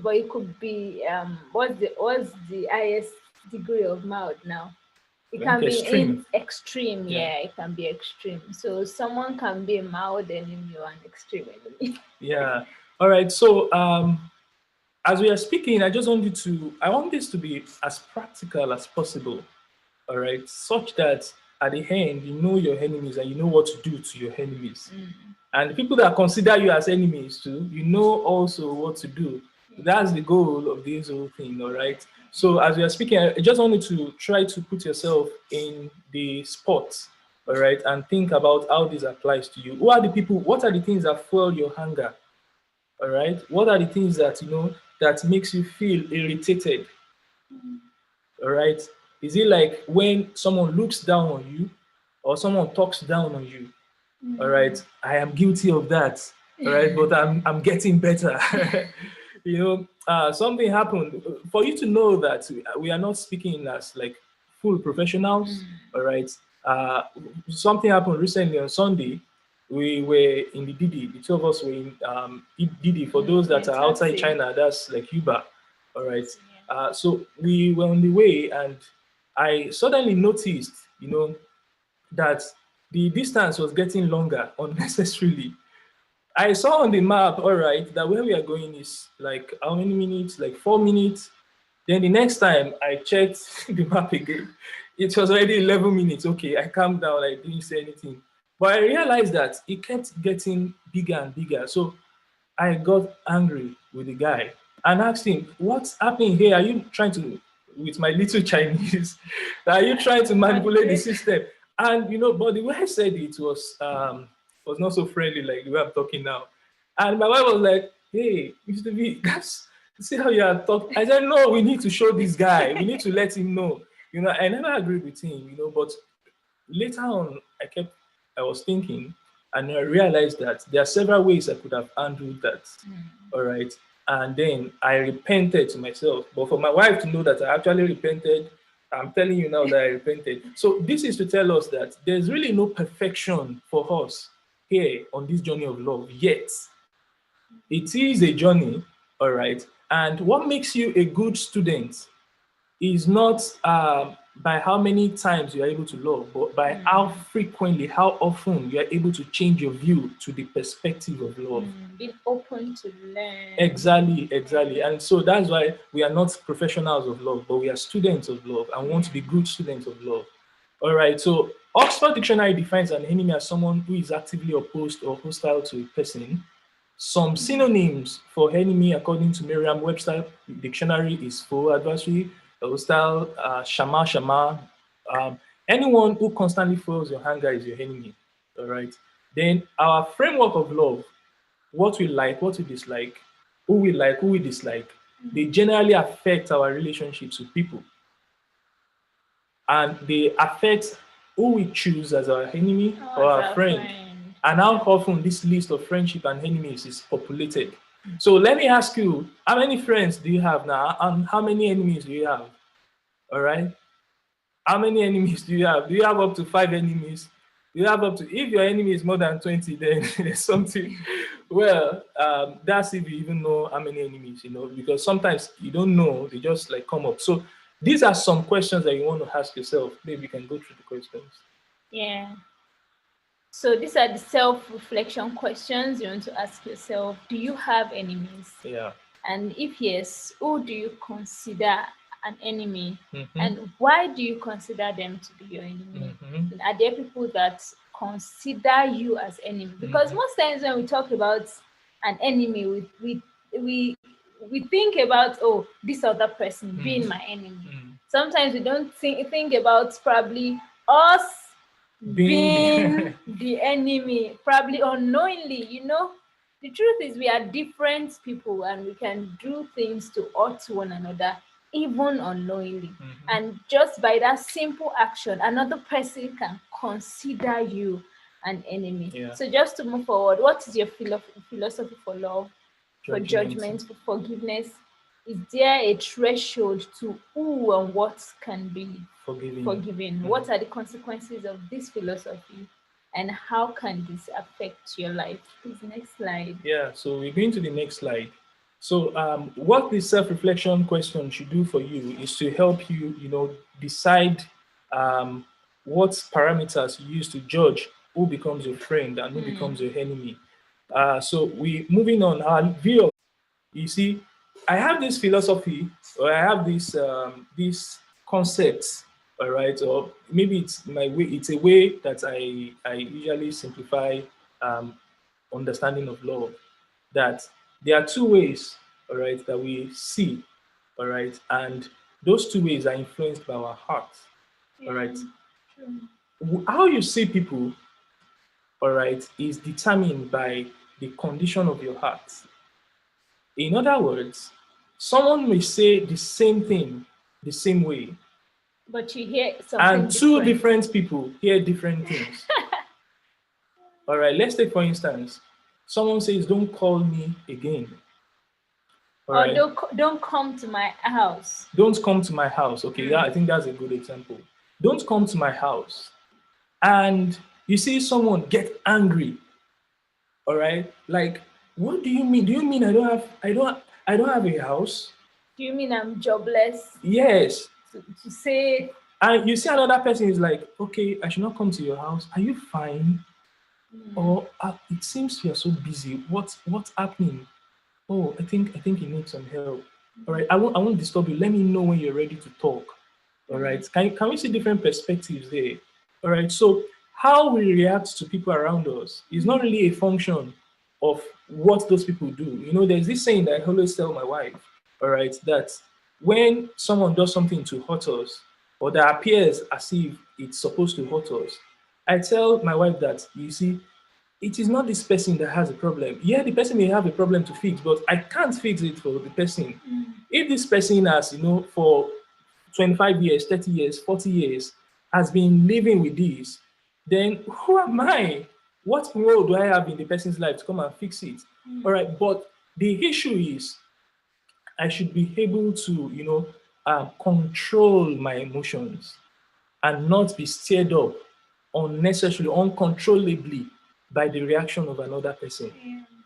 [SPEAKER 4] but it could be what's the highest degree of mild now? It can be extreme. Extreme, yeah, it can be extreme. So someone can be a mild enemy or an extreme enemy.
[SPEAKER 6] Yeah. All right. So as we are speaking, I want this to be as practical as possible. All right, such that at the end you know your enemies and you know what to do to your enemies. And the people that consider you as enemies too, you know also what to do. That's the goal of this whole thing. All right. So as we are speaking, I just wanted to try to put yourself in the spot, all right, and think about how this applies to you. Who are the people? What are the things that fuel your hunger? All right. What are the things that you know that makes you feel irritated? All right. Is it like when someone looks down on you or someone talks down on you? All right. I am guilty of that. All right. But I'm getting better. You know, something happened for you to know that we are not speaking as like full professionals. All right. Something happened recently on Sunday. We were in the Didi. The two of us were in Didi. For those that are outside China, that's like Uber. All right. So we were on the way, and I suddenly noticed, you know, that the distance was getting longer unnecessarily. I saw on the map, all right, that where we are going is like how many minutes? Like 4 minutes. Then the next time I checked the map again, it was already 11 minutes. Okay, I calmed down, I didn't say anything. But I realized that it kept getting bigger and bigger. So I got angry with the guy and asked him, "What's happening here? Are you trying to, with my little Chinese, are you trying to manipulate the system?" And you know, but the way I said it was not so friendly like the way I'm talking now. And my wife was like, "Hey, Mr. V, that's see how you are talking." I said, "No, we need to show this guy. We need to let him know." You know, I never agreed with him, you know, but later on, I was thinking, and I realized that there are several ways I could have handled that. All right. And then I repented to myself. But for my wife to know that I actually repented, I'm telling you now that I repented. So this is to tell us that there's really no perfection for us here on this journey of love yet. It is a journey, all right. And what makes you a good student is not by how many times you are able to love, but by how frequently, how often you are able to change your view to the perspective of love.
[SPEAKER 4] Being open to learn.
[SPEAKER 6] Exactly. And so that's why we are not professionals of love, but we are students of love and want to be good students of love. All right. So Oxford Dictionary defines an enemy as someone who is actively opposed or hostile to a person. Some synonyms for enemy, according to Merriam-Webster Dictionary, is foe, adversary, hostile, shama. Anyone who constantly fuels your anger is your enemy. All right. Then our framework of love, what we like, what we dislike, who we dislike, they generally affect our relationships with people. And they affect who we choose as our enemy or our friend. And how often this list of friendship and enemies is populated. So let me ask you, how many friends do you have now? And how many enemies do you have? All right. How many enemies do you have? Do you have up to 5 enemies? Do you have up to, if your enemy is more than 20, then there's something. Well, that's if you even know how many enemies, you know, because sometimes you don't know, they just like come up. So these are some questions that you want to ask yourself. Maybe you can go through the questions.
[SPEAKER 4] Yeah. So these are the self-reflection questions you want to ask yourself. Do you have enemies?
[SPEAKER 6] Yeah.
[SPEAKER 4] And if yes, who do you consider an enemy? And why do you consider them to be your enemy? And are there people that consider you as enemy? Because most times when we talk about an enemy, we think about, oh, this other person being my enemy. Sometimes we don't think about probably us being the enemy, probably unknowingly. You know, the truth is we are different people and we can do things to hurt one another, even unknowingly. And just by that simple action, another person can consider you an enemy. So just to move forward, what is your philosophy for love, for judgment, for forgiveness? Is there a threshold to who and what can be forgiven? What are the consequences of this philosophy, and how can this affect your life? Please, next slide.
[SPEAKER 6] Yeah, so we're going to the next slide. So what this self-reflection question should do for you is to help you, decide what parameters you use to judge who becomes your friend and who becomes your enemy. So we moving on our view of, you see, I have this philosophy, or I have these concepts, all right, or maybe it's my way. It's a way that I usually simplify understanding of love. That there are two ways, all right, that we see, all right, and those two ways are influenced by our heart, all right. How you see people, all right, is determined by the condition of your heart. In other words, someone may say the same thing the same way,
[SPEAKER 4] but you hear something
[SPEAKER 6] and two different people hear different things. All right, let's take for instance, someone says, "Don't call me again."
[SPEAKER 4] All right. Don't come to my house.
[SPEAKER 6] Don't come to my house. Okay, yeah, I think that's a good example. Don't come to my house. And you see someone get angry. All right, like, what do you mean? Do you mean I don't have a house?
[SPEAKER 4] Do you mean I'm jobless?
[SPEAKER 6] Yes.
[SPEAKER 4] To say.
[SPEAKER 6] And you see another person is like, okay, I should not come to your house. Are you fine? Or it seems you're so busy. What's happening? Oh, I think you need some help. All right, I won't disturb you. Let me know when you're ready to talk. All right, can we see different perspectives there? All right, so how we react to people around us is not really a function of what those people do. There's this saying that I always tell my wife, all right, that when someone does something to hurt us, or that appears as if it's supposed to hurt us, I tell my wife that, you see, it is not this person that has a problem. Yeah, the person may have a problem to fix, but I can't fix it for the person. If this person has, for 25 years, 30 years, 40 years, has been living with this, then who am I? What role do I have in the person's life to come and fix it? All right, but the issue is I should be able to, control my emotions and not be stirred up unnecessarily, uncontrollably by the reaction of another person.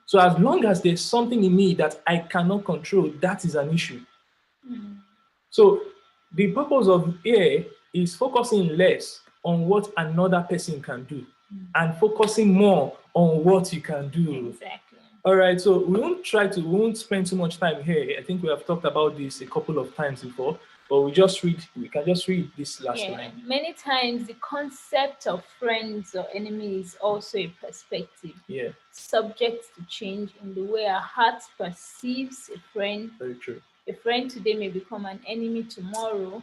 [SPEAKER 6] So as long as there's something in me that I cannot control, that is an issue. So the purpose of here is focusing less on what another person can do and focusing more on what you can do.
[SPEAKER 4] Exactly.
[SPEAKER 6] All right, so we won't spend too much time here. I think we have talked about this a couple of times before, but we can just read this last line.
[SPEAKER 4] Many times the concept of friends or enemies is also a perspective.
[SPEAKER 6] Yeah.
[SPEAKER 4] Subject to change in the way our heart perceives a friend.
[SPEAKER 6] Very true.
[SPEAKER 4] A friend today may become an enemy tomorrow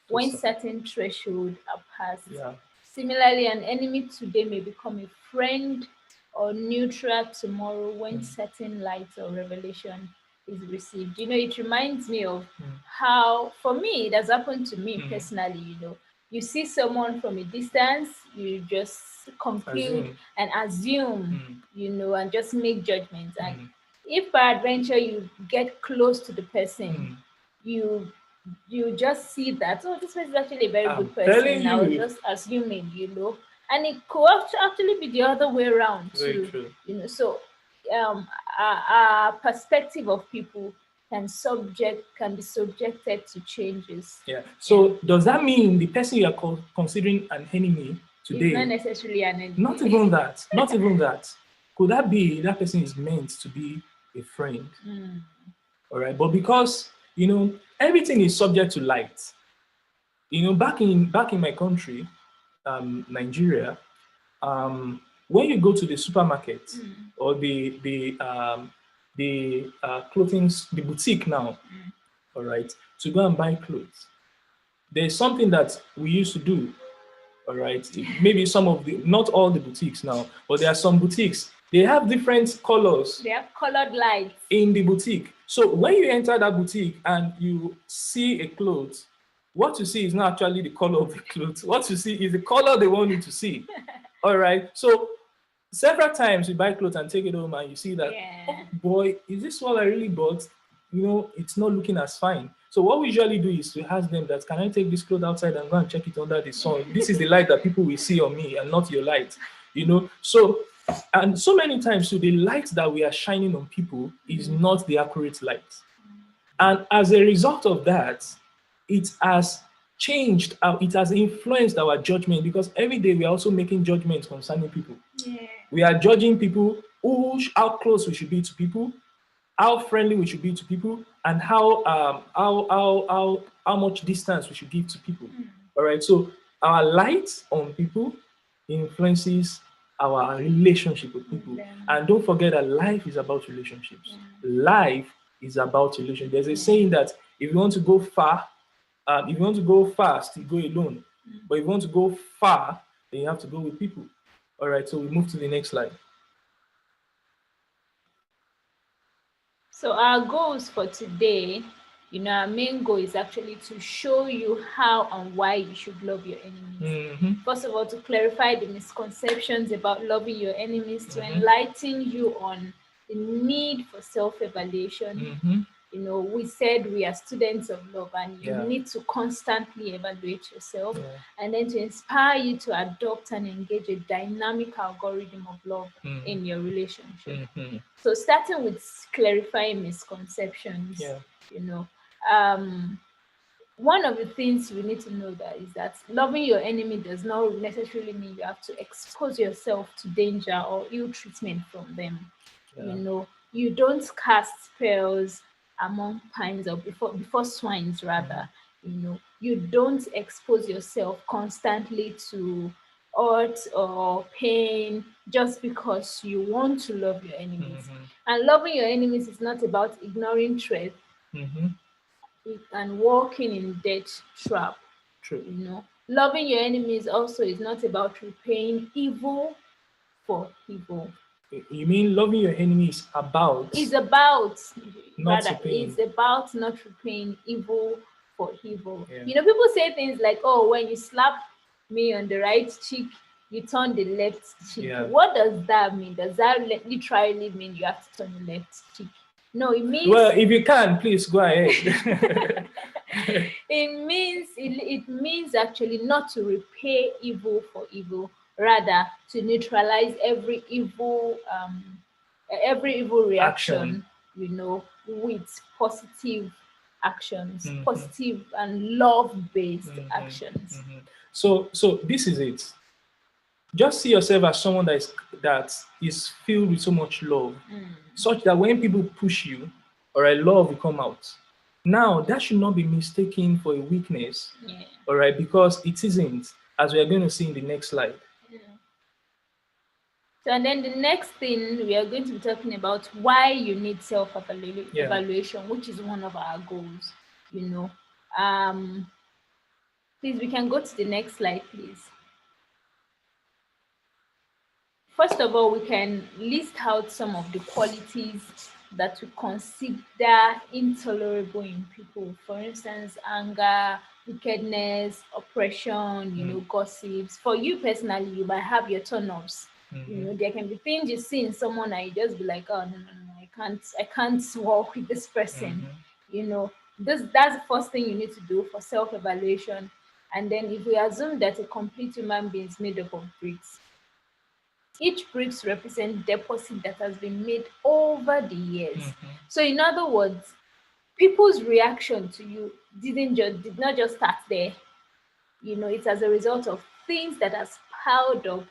[SPEAKER 4] when certain thresholds are passed.
[SPEAKER 6] Yeah.
[SPEAKER 4] Similarly, an enemy today may become a friend or neutral tomorrow when certain light or revelation is received. It reminds me of how, for me, it has happened to me personally. You see someone from a distance, you just conclude and assume, and just make judgments. And if by adventure you get close to the person, you just see that, oh, this person is actually a very good person. I was just assuming, and it could actually be the other way around too.
[SPEAKER 6] Very true.
[SPEAKER 4] So our perspective of people can be subjected to changes.
[SPEAKER 6] Yeah. So does that mean the person you are considering an enemy today
[SPEAKER 4] is not necessarily an enemy?
[SPEAKER 6] Not even that. Not even that. Could that be that person is meant to be a friend? All right. But because everything is subject to light. Back in my country, Nigeria, when you go to the supermarket or the clothing, the boutique now, all right, to go and buy clothes, there's something that we used to do, All right, maybe some of the, not all the boutiques now, but there are some boutiques, they have different colors.
[SPEAKER 4] They have colored lights
[SPEAKER 6] in the boutique. So when you enter that boutique and you see a clothes, what you see is not actually the color of the clothes. What you see is the color they want you to see. All right. So several times you buy clothes and take it home and you see that, oh boy, is this what I really bought? You know, it's not looking as fine. So what we usually do is to ask them that, can I take this clothes outside and go and check it under the sun? This is the light that people will see on me and not your light, you know? So, and so many times, so the light that we are shining on people is not the accurate light. And as a result of that, it has changed, it has influenced our judgment, because every day we are also making judgments concerning people.
[SPEAKER 4] Yeah.
[SPEAKER 6] We are judging people, how close we should be to people, how friendly we should be to people, and how much distance we should give to people. All right. So our light on people influences our relationship with people. And don't forget that life is about relationships. Life is about relationships. There's a saying that if you want to go far, if you want to go fast, you go alone. But if you want to go far, then you have to go with people. All right. So we move to the next slide.
[SPEAKER 4] So our goals for today, you know, our main goal is actually to show you how and why you should love your enemies. First of all, to clarify the misconceptions about loving your enemies, to enlighten you on the need for self-evaluation. You know, we said we are students of love, and you need to constantly evaluate yourself, and then to inspire you to adopt and engage a dynamic algorithm of love in your relationship. So starting with clarifying misconceptions, you know, one of the things we need to know that is that loving your enemy does not necessarily mean you have to expose yourself to danger or ill treatment from them. You know, you don't cast spells among pines, or before swines rather. You know, you don't expose yourself constantly to hurt or pain just because you want to love your enemies. And loving your enemies is not about ignoring threats and walking in death trap.
[SPEAKER 6] True.
[SPEAKER 4] You know, loving your enemies also is not about repaying evil for evil.
[SPEAKER 6] You mean loving your enemy is about?
[SPEAKER 4] It's about
[SPEAKER 6] not
[SPEAKER 4] rather
[SPEAKER 6] repaying.
[SPEAKER 4] it's about not repaying evil for evil. You know, people say things like, "Oh, when you slap me on the right cheek, you turn the left cheek." What does that mean? Does that literally mean you have to turn the left cheek? No, it means.
[SPEAKER 6] Well, if you can, please go ahead.
[SPEAKER 4] It means actually not to repay evil for evil, rather to neutralize every evil reaction, you know, with positive actions, positive and love-based actions.
[SPEAKER 6] So this is it. Just see yourself as someone that is filled with so much love, such that when people push you, all right, love will come out. Now, that should not be mistaken for a weakness, all right, because it isn't, as we are going to see in the next slide.
[SPEAKER 4] So, and then the next thing, we are going to be talking about why you need self-evaluation, which is one of our goals, you know. Please, we can go to the next slide, please. First of all, we can list out some of the qualities that we consider intolerable in people. For instance, anger, wickedness, oppression, you know, gossips. For you personally, you might have your turn-offs. You know, there can be things you see in someone and you just be like, "Oh, no, I can't work with this person." You know, that's the first thing you need to do for self-evaluation. And then if we assume that a complete human being is made up of bricks, each bricks represent deposit that has been made over the years. So in other words, people's reaction to you did not just start there. You know, it's as a result of things that has piled up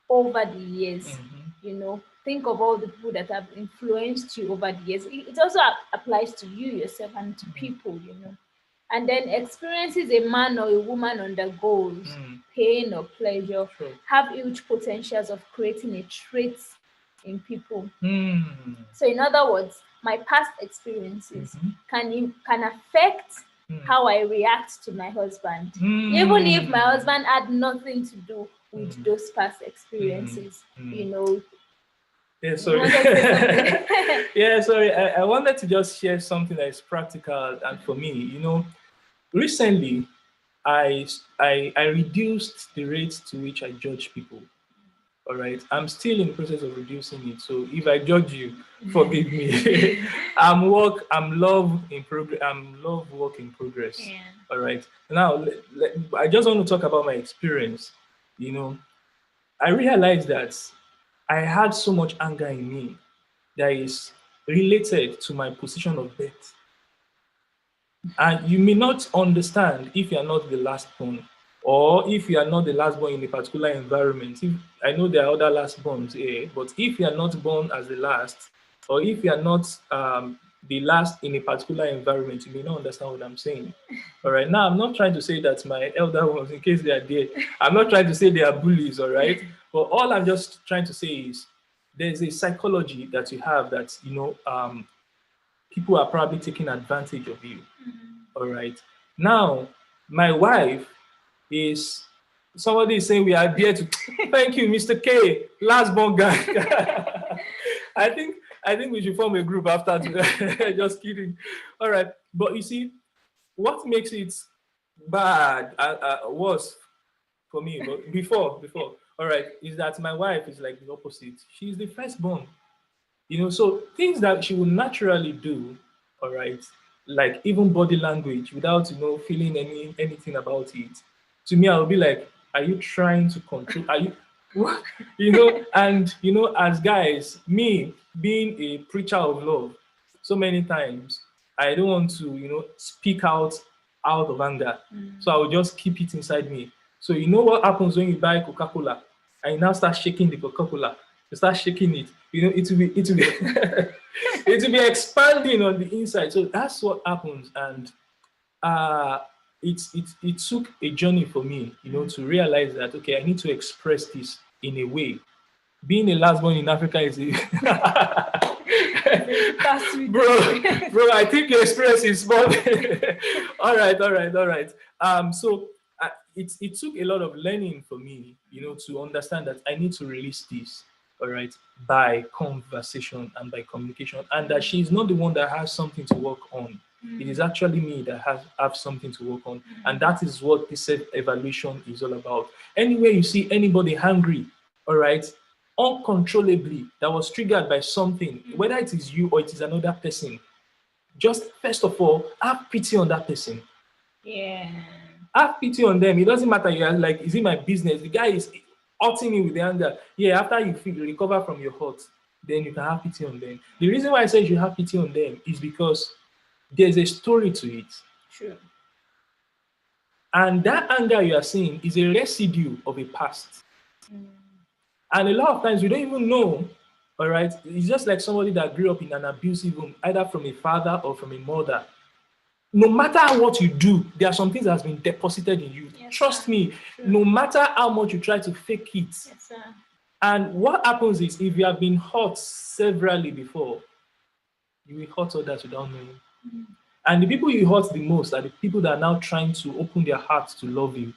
[SPEAKER 4] over the years. You know, think of all the people that have influenced you over the years. It also applies to you yourself and to people, you know. And then experiences a man or a woman undergoes, pain or pleasure, have huge potentials of creating a trait in people. So in other words, my past experiences can affect how I react to my husband, even if my husband had nothing to do with those past experiences. You know.
[SPEAKER 6] Yeah, sorry. Yeah, sorry. I wanted to just share something that is practical, and for me, you know, recently I reduced the rate to which I judge people. All right, I'm still in the process of reducing it. So if I judge you, forgive me. I'm love in progress. I'm love work in progress.
[SPEAKER 4] Yeah.
[SPEAKER 6] All right. Now, I just want to talk about my experience. You know, I realized that I had so much anger in me that is related to my position of birth. And you may not understand if you are not the last born, or if you are not the last born in a particular environment. I know there are other last borns here, but if you are not born as the last, or if you are not the last in a particular environment, you may not understand what I'm saying. All right. Now, I'm not trying to say that my elder ones, in case they are there, I'm not trying to say they are bullies, all right? But all I'm just trying to say is there's a psychology that you have that, you know, people are probably taking advantage of you. All right. Now, my wife is somebody is saying we are there to thank you, Mr. K, last born guy. I think we should form a group after today. Just kidding. All right. But you see, what makes it bad worse for me, but before, all right, is that my wife is like the opposite. She's the firstborn. You know, so things that she would naturally do, all right, like even body language without, you know, feeling anything about it. To me, I'll be like, are you trying to control? Are you what? You know, and you know, as guys, me being a preacher of love, so many times I don't want to, you know, speak out of anger. So I will just keep it inside me. So you know what happens when you buy Coca-Cola and you now start shaking the Coca-Cola? You start shaking it, you know, it will be it will be expanding on the inside. So that's what happens. And it took a journey for me, you know, to realize that okay, I need to express this in a way. Being a last born in Africa is a bro, I think your experience is small. all right. So it took a lot of learning for me, you know, to understand that I need to release this, all right, by conversation and by communication, and that she's not the one that has something to work on. It is actually me that have something to work on, and that is what this self-evaluation is all about. Anywhere you see anybody hungry, all right, uncontrollably, that was triggered by something, whether it is you or it is another person, just first of all, have pity on that person.
[SPEAKER 4] Yeah.
[SPEAKER 6] Have pity on them. It doesn't matter. You are like, is it my business? The guy is hurting me with the anger. Yeah, after you recover from your hurt, then you can have pity on them. The reason why I say you have pity on them is because there's a story to it.
[SPEAKER 4] True.
[SPEAKER 6] And that anger you are seeing is a residue of a past. And a lot of times we don't even know, all right? It's just like somebody that grew up in an abusive home, either from a father or from a mother. No matter what you do, there are some things that has been deposited in you.
[SPEAKER 4] Yes,
[SPEAKER 6] Trust
[SPEAKER 4] sir.
[SPEAKER 6] me,
[SPEAKER 4] True.
[SPEAKER 6] no matter how much you try to fake it.
[SPEAKER 4] Yes, sir.
[SPEAKER 6] And what happens is if you have been hurt severally before, you will hurt others without knowing. And the people you hurt the most are the people that are now trying to open their hearts to love you.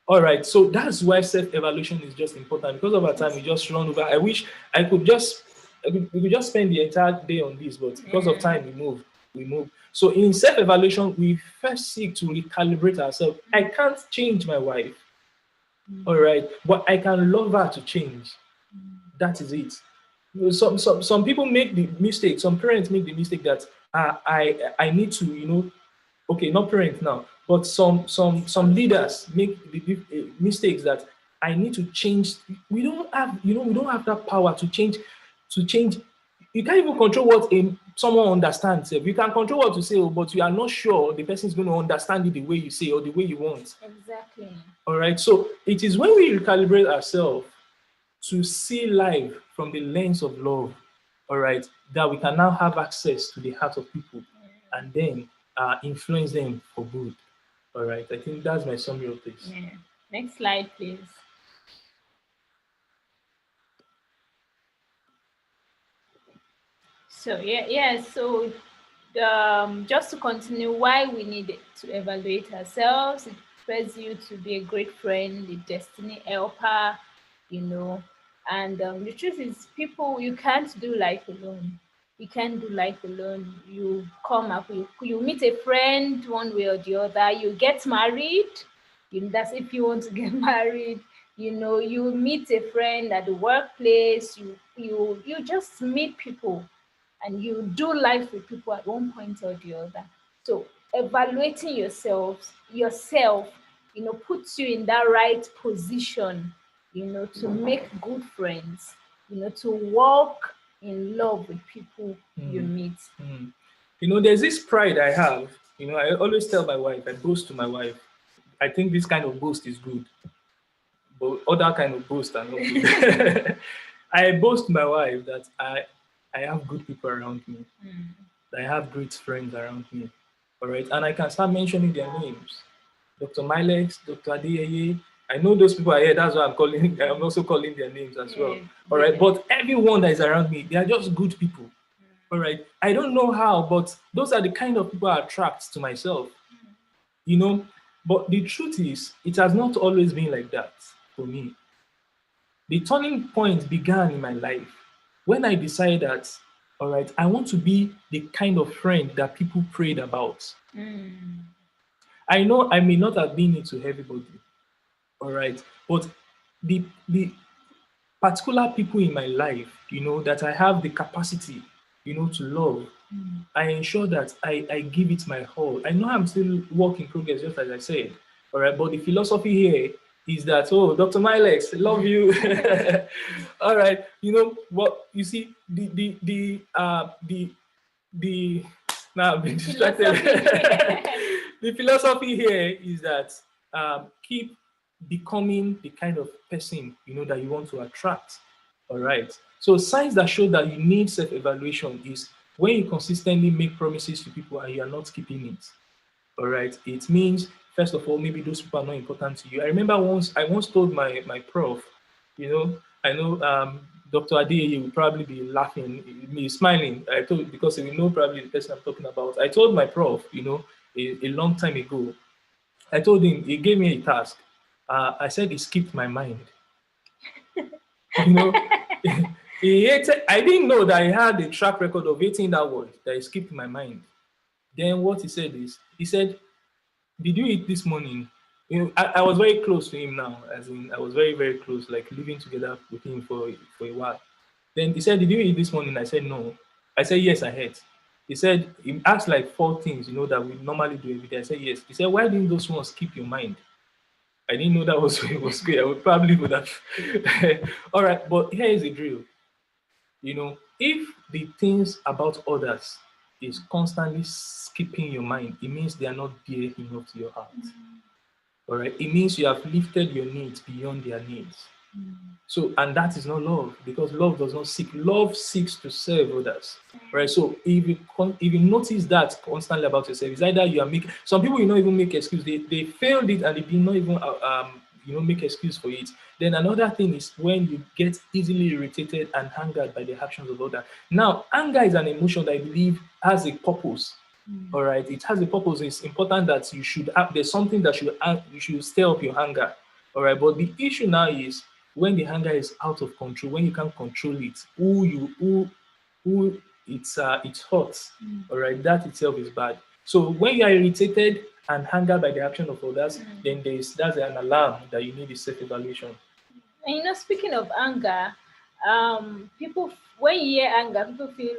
[SPEAKER 6] All right, so that's why self-evaluation is just important. Because of our time, we just run over. I wish we could just spend the entire day on this, but because of time, we move. So in self-evaluation, we first seek to recalibrate ourselves. I can't change my wife, all right, but I can love her to change. That is it. Some people make the mistake. Some parents make the mistake that I need to, you know, okay, not parents now, but some leaders make the mistakes that I need to change. We don't have, you know, we don't have that power to change. You can't even control what someone understands. You can control what to say, but you are not sure the person is going to understand it the way you say or the way you want.
[SPEAKER 4] Exactly.
[SPEAKER 6] All right. So it is when we recalibrate ourselves to see life from the lens of love, all right, that we can now have access to the heart of people and then influence them for good. All right, I think that's my summary of this.
[SPEAKER 4] Yeah. Next slide, please. So so just to continue, why we need to evaluate ourselves. It prepares you to be a great friend, a destiny helper, you know. And the truth is, people, you can't do life alone. You can't do life alone. You come up, you meet a friend one way or the other. You get married. That's if you want to get married. You meet a friend at the workplace. You just meet people, and you do life with people at one point or the other. So evaluating yourself, puts you in that right position, to make good friends, to walk in love with people you meet.
[SPEAKER 6] There's this pride I have. I always tell my wife, I boast to my wife, I think this kind of boast is good, but other kind of boast are not good. I boast to my wife that I have good people around me. I have great friends around me. All right. And I can start mentioning their names. Dr. Milex, Dr. Adeyeye. I know those people are here. That's why I'm also calling their names as well. All right. But everyone that is around me, they are just good people. All right. I don't know how, but those are the kind of people I attract to myself. But the truth is, it has not always been like that for me. The turning point began in my life when I decided that, all right, I want to be the kind of friend that people prayed about. I know I may not have been it to everybody, all right, but the particular people in my life, that I have the capacity, to love, I ensure that I give it my all. I know I'm still work in progress, just as I said, all right, but the philosophy here is that, Dr. Milex, love you. All right, what you see, now I've been distracted. The philosophy here is that keep becoming the kind of person that you want to attract. All right. So signs that show that you need self-evaluation is when you consistently make promises to people and you are not keeping it. All right. It means, first of all, maybe those people are not important to you. I remember I once told my prof, I know Dr. Adeyeye will probably be laughing, me smiling. I told, because he will know probably the person I'm talking about. I told my prof, a long time ago, I told him, he gave me a task. I said he skipped my mind. He hated, I didn't know that he had a track record of hating that word, that he skipped my mind. Then what he said is, he said, did you eat this morning? I was very close to him now, as in I was very, very close, like living together with him for a while. Then he said, did you eat this morning? I said, no. I said, yes, I had. He said, he asked like 4 things, that we normally do every day. I said, yes. He said, why didn't those ones keep your mind? I didn't know that was good. I would probably would have. All right, but here is the drill. If the things about others is constantly skipping your mind, it means they are not dear enough to your heart. All right, it means you have lifted your needs beyond their needs. So, and that is not love, because love does not seek. Love seeks to serve others, right? So, if you notice that constantly about yourself, it's either you are making. Some people will not even make excuse. They failed it and they did not even make excuse for it. Then another thing is when you get easily irritated and angered by the actions of others. Now, anger is an emotion that I believe has a purpose. All right, it has a purpose. It's important that you should have. There's something that you should stir up your anger. All right, but the issue now is when the anger is out of control, when you can't control it, who it hurts. All right, that itself is bad. So when you are irritated and angered by the action of others, then that's an alarm that you need a self-evaluation.
[SPEAKER 4] And speaking of anger, people, when you hear anger, people feel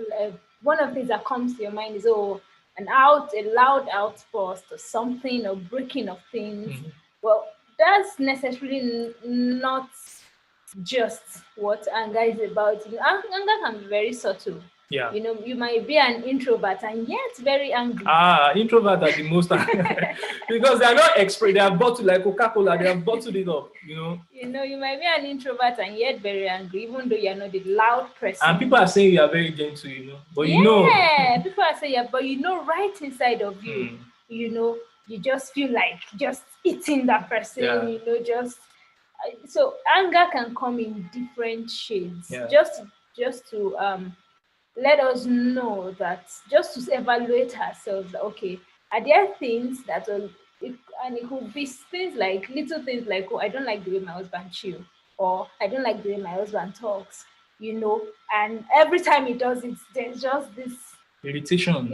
[SPEAKER 4] one of the things that comes to your mind is a loud outburst or something, or breaking of things. Well, that's necessarily not just what anger is about. Anger can be very subtle.
[SPEAKER 6] Yeah.
[SPEAKER 4] You might be an introvert and yet very angry.
[SPEAKER 6] Introverts are the most because they are not express. They are bottled like Coca-Cola. They have bottled it up.
[SPEAKER 4] You might be an introvert and yet very angry, even though you are not the loud person.
[SPEAKER 6] And people are saying you are very gentle, but
[SPEAKER 4] people are saying, but right inside of you, you just feel like just eating that person.
[SPEAKER 6] Yeah.
[SPEAKER 4] So anger can come in different shades.
[SPEAKER 6] Yeah.
[SPEAKER 4] Just to let us know that, just to evaluate ourselves, okay, are there things that are, and it could be things like, little things like, oh, I don't like the way my husband chew, or I don't like the way my husband talks, and every time he does it, there's just this irritation.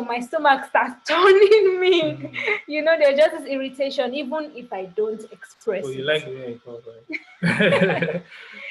[SPEAKER 4] My stomach starts turning me. There's just this irritation, even if I don't express it.
[SPEAKER 6] You like the way I talk, right?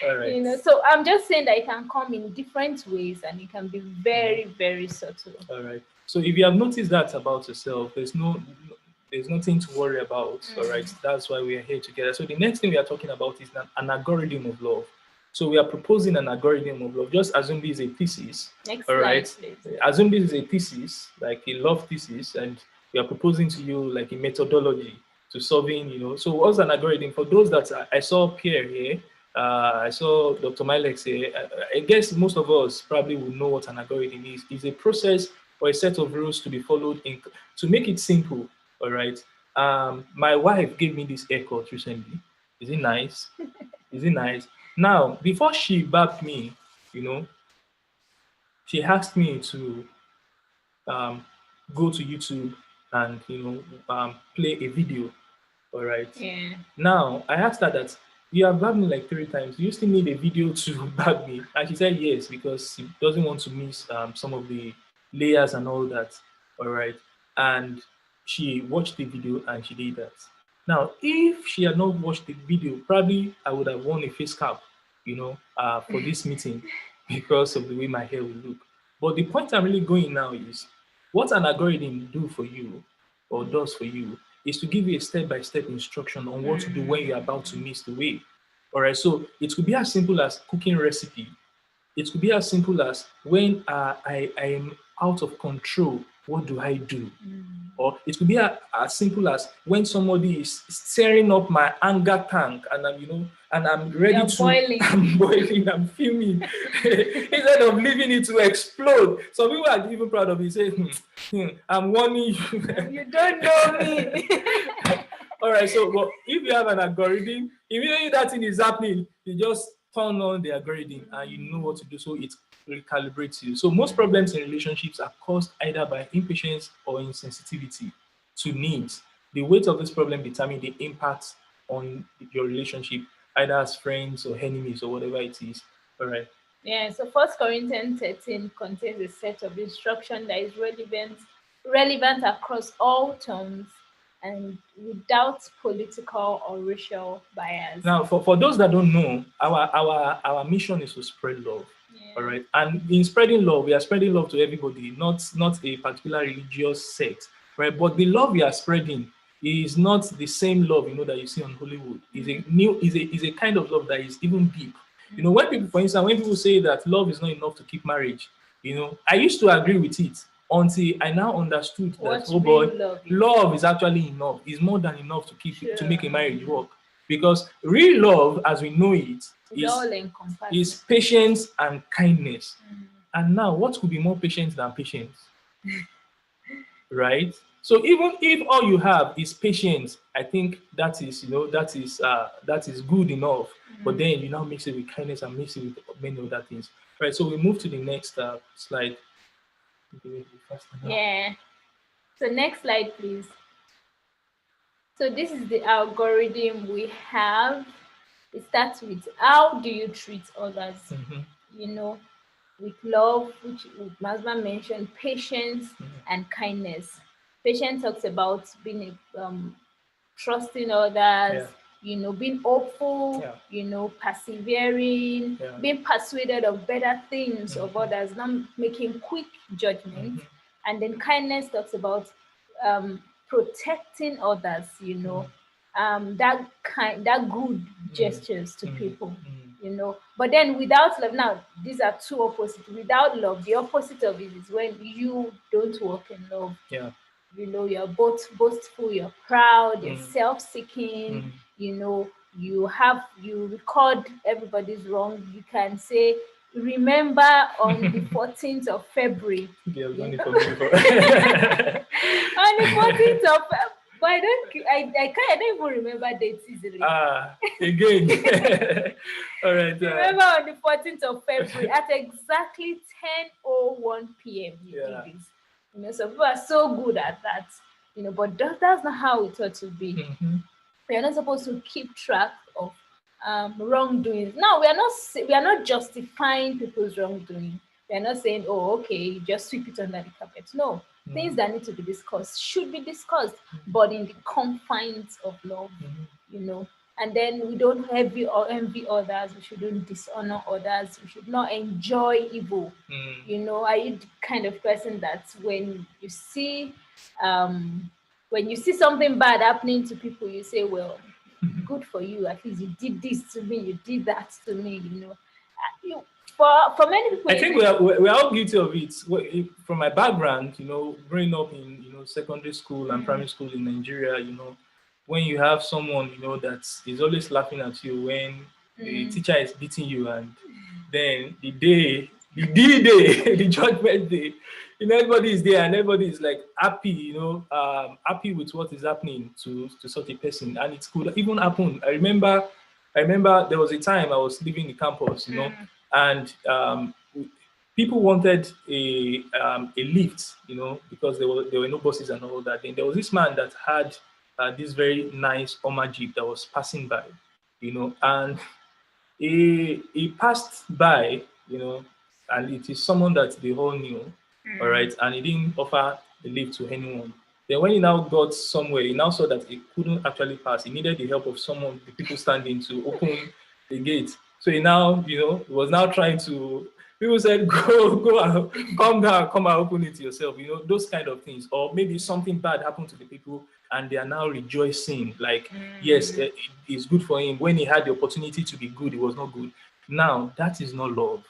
[SPEAKER 6] All right.
[SPEAKER 4] So I'm just saying that it can come in different ways, and it can be very, very subtle.
[SPEAKER 6] All right. So if you have noticed that about yourself, there's nothing to worry about. All right. That's why we are here together. So the next thing we are talking about is an algorithm of love. So we are proposing an algorithm of love. Just assume this is a thesis.
[SPEAKER 4] Next
[SPEAKER 6] all right.
[SPEAKER 4] slide, please.
[SPEAKER 6] Assume this is a thesis, like a love thesis, and we are proposing to you like a methodology to solving. So what's an algorithm? For those that I saw Pierre here, I saw Dr. Milex here. I guess most of us probably will know what an algorithm is. It's a process or a set of rules to be followed to make it simple. All right. My wife gave me this haircut recently. Is it nice? Is it nice? Now, before she backed me, she asked me to go to YouTube and play a video. All right.
[SPEAKER 4] Yeah.
[SPEAKER 6] Now I asked her that you have bagged me like 3 times. Do you still need a video to bag me? And she said yes, because she doesn't want to miss some of the layers and all that. All right. And she watched the video and she did that. Now, if she had not watched the video, probably I would have worn a face cap, for this meeting because of the way my hair will look. But the point I'm really going now is what an algorithm do for you or does for you is to give you a step-by-step instruction on what to do when you're about to miss the way. All right, so it could be as simple as cooking recipe. It could be as simple as when I am out of control, what do I do? Or it could be as simple as when somebody is stirring up my anger tank and I'm ready to
[SPEAKER 4] boiling.
[SPEAKER 6] I'm boiling, I'm fuming. Instead of leaving it to explode. Some people are even proud of it, say, I'm warning you.
[SPEAKER 4] You don't know me.
[SPEAKER 6] All right, so but if you have an algorithm, immediately that thing is happening, you just turn on the algorithm and you know what to do, so it recalibrates you. So most problems in relationships are caused either by impatience or insensitivity to needs. The weight of this problem determines the impact on your relationship, either as friends or enemies or whatever it is. All right.
[SPEAKER 4] Yeah, so 1 Corinthians 13 contains a set of instruction that is relevant across all terms and without political or racial bias.
[SPEAKER 6] Now, for those that don't know, our mission is to spread love.
[SPEAKER 4] Yeah.
[SPEAKER 6] All right. And in spreading love, we are spreading love to everybody, not a particular religious sect. Right. But the love we are spreading is not the same love, that you see on Hollywood. Is a kind of love that is even deep. When people, for instance, when people say that love is not enough to keep marriage, I used to agree with it until I now understood that love is actually enough. It's more than enough to keep to make a marriage work. Because real love, as we know it, is patience and kindness. And now, what could be more patience than patience? Right? So even if all you have is patience, I think that is good enough. But then you now mix it with kindness and mix it with many other things. Right. So we move to the next slide.
[SPEAKER 4] Yeah. So next slide, please. So this is the algorithm we have. It starts with how do you treat others? With love, which Masma mentioned, patience and kindness. Patience talks about being trusting others, being hopeful, persevering, being persuaded of better things of others, not making quick judgments. And then kindness talks about protecting others, that good gestures to people. But then without love, now these are two opposites. Without love, the opposite of it is when you don't walk in love.
[SPEAKER 6] Yeah.
[SPEAKER 4] You're both boastful, you're proud, you're self-seeking, you record everybody's wrong. You can say, remember on the 14th of February.
[SPEAKER 6] Yeah,
[SPEAKER 4] on the 14th of February. But I don't even remember dates easily.
[SPEAKER 6] Again. All right.
[SPEAKER 4] Remember on the 14th of February at exactly 10:01 p.m. you did this. You know, so people are so good at that. You know, but that's not how it ought to be. We are not supposed to keep track of wrongdoings. No, we are not justifying people's wrongdoing. We are not saying, oh, okay, just sweep it under the carpet. No, things that need to be discussed should be discussed, but in the confines of love, you know. And then we don't envy others. We shouldn't dishonor others. We should not enjoy evil. You know, are you the kind of person that when you see something bad happening to people, you say, well, good for you. At least you did this to me. You did that to me. You know, for many people,
[SPEAKER 6] I think we're all guilty of it. From my background, you know, growing up in secondary school and primary school in Nigeria, you know, when you have someone that is always laughing at you when the teacher is beating you, and then the D-Day, the judgment day, everybody is there and everybody is like happy, happy with what is happening to such a person, and it could even happen. I remember there was a time I was leaving the campus, and people wanted a lift, because there were no buses and all that. Then there was this man that had this very nice Oma Jeep that was passing by, and he passed by, and it is someone that they all knew, all right, and he didn't offer the lift to anyone. Then when he now got somewhere, he now saw that he couldn't actually pass. He needed the help of someone, the people standing, to open the gate. So he now, was now trying to. People said, go out, come down, come and open it yourself. Those kind of things. Or maybe something bad happened to the people and they are now rejoicing. Like, yes, it's good for him. When he had the opportunity to be good, it was not good. Now, that is not love.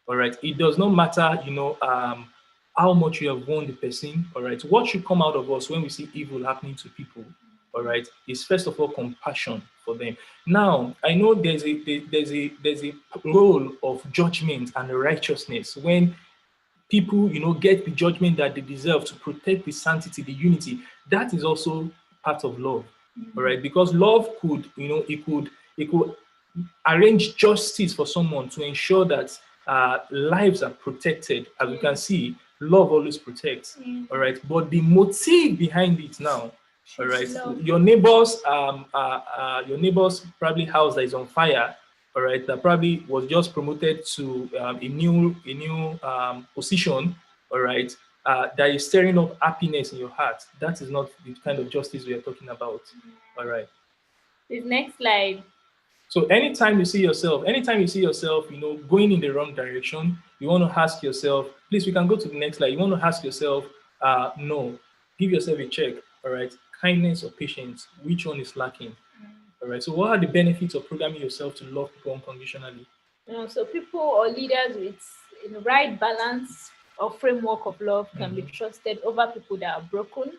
[SPEAKER 6] All right. It does not matter, how much you have won the person. All right. What should come out of us when we see evil happening to people, all right, is first of all compassion for them. Now, I know there's a role of judgment and righteousness when people, get the judgment that they deserve to protect the sanctity, the unity. That is also part of love, all right, because love could, it could arrange justice for someone to ensure that lives are protected. As you can see, love always protects, all right, but the motive behind it now, all right, your neighbor's probably house that is on fire, all right, that probably was just promoted to a new position, all right, that is stirring up happiness in your heart. That is not the kind of justice we are talking about, all right.
[SPEAKER 4] This next slide.
[SPEAKER 6] So anytime you see yourself, going in the wrong direction, you want to ask yourself, please, we can go to the next slide. You want to ask yourself, no, give yourself a check, all right? Kindness or patience, which one is lacking? All right. So what are the benefits of programming yourself to love people unconditionally?
[SPEAKER 4] So people or leaders with the right balance or framework of love can be trusted over people that are broken,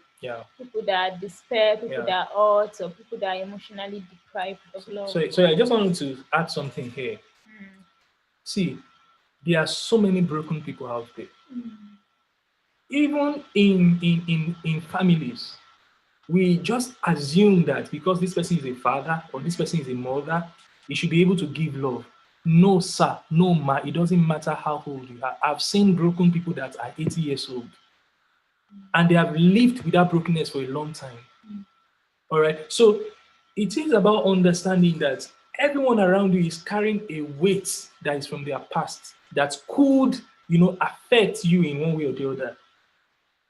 [SPEAKER 4] people that are despair, people that are hurt, or people that are emotionally deprived of love.
[SPEAKER 6] So I just wanted to add something here. See, there are so many broken people out there. Even in families, we just assume that because this person is a father or this person is a mother, he should be able to give love. No, sir, no, ma, it doesn't matter how old you are. I've seen broken people that are 80 years old and they have lived with that brokenness for a long time. All right. So it is about understanding that everyone around you is carrying a weight that is from their past that could, affect you in one way or the other.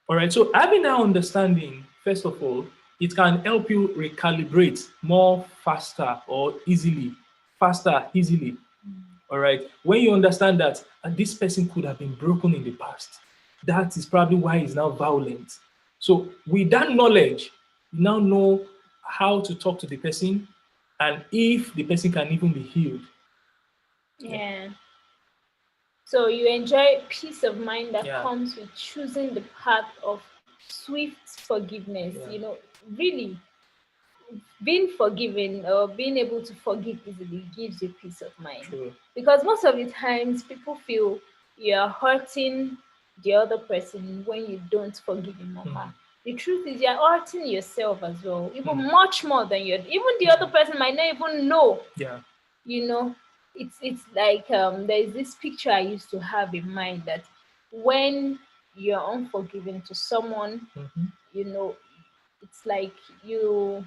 [SPEAKER 6] All right. So having that understanding, first of all, it can help you recalibrate more faster or easily. All right. When you understand that this person could have been broken in the past, that is probably why he's now violent. So with that knowledge, you now know how to talk to the person and if the person can even be healed.
[SPEAKER 4] Yeah. So you enjoy peace of mind that comes with choosing the path of swift forgiveness. Really being forgiven or being able to forgive easily gives you peace of mind.
[SPEAKER 6] True.
[SPEAKER 4] Because most of the times people feel you're hurting the other person when you don't forgive him or her. the truth is you're hurting yourself as well, even much more than even the other person might not even know.
[SPEAKER 6] Yeah.
[SPEAKER 4] You know, it's like there's this picture I used to have in mind that when you're unforgiving to someone, you know, it's like you're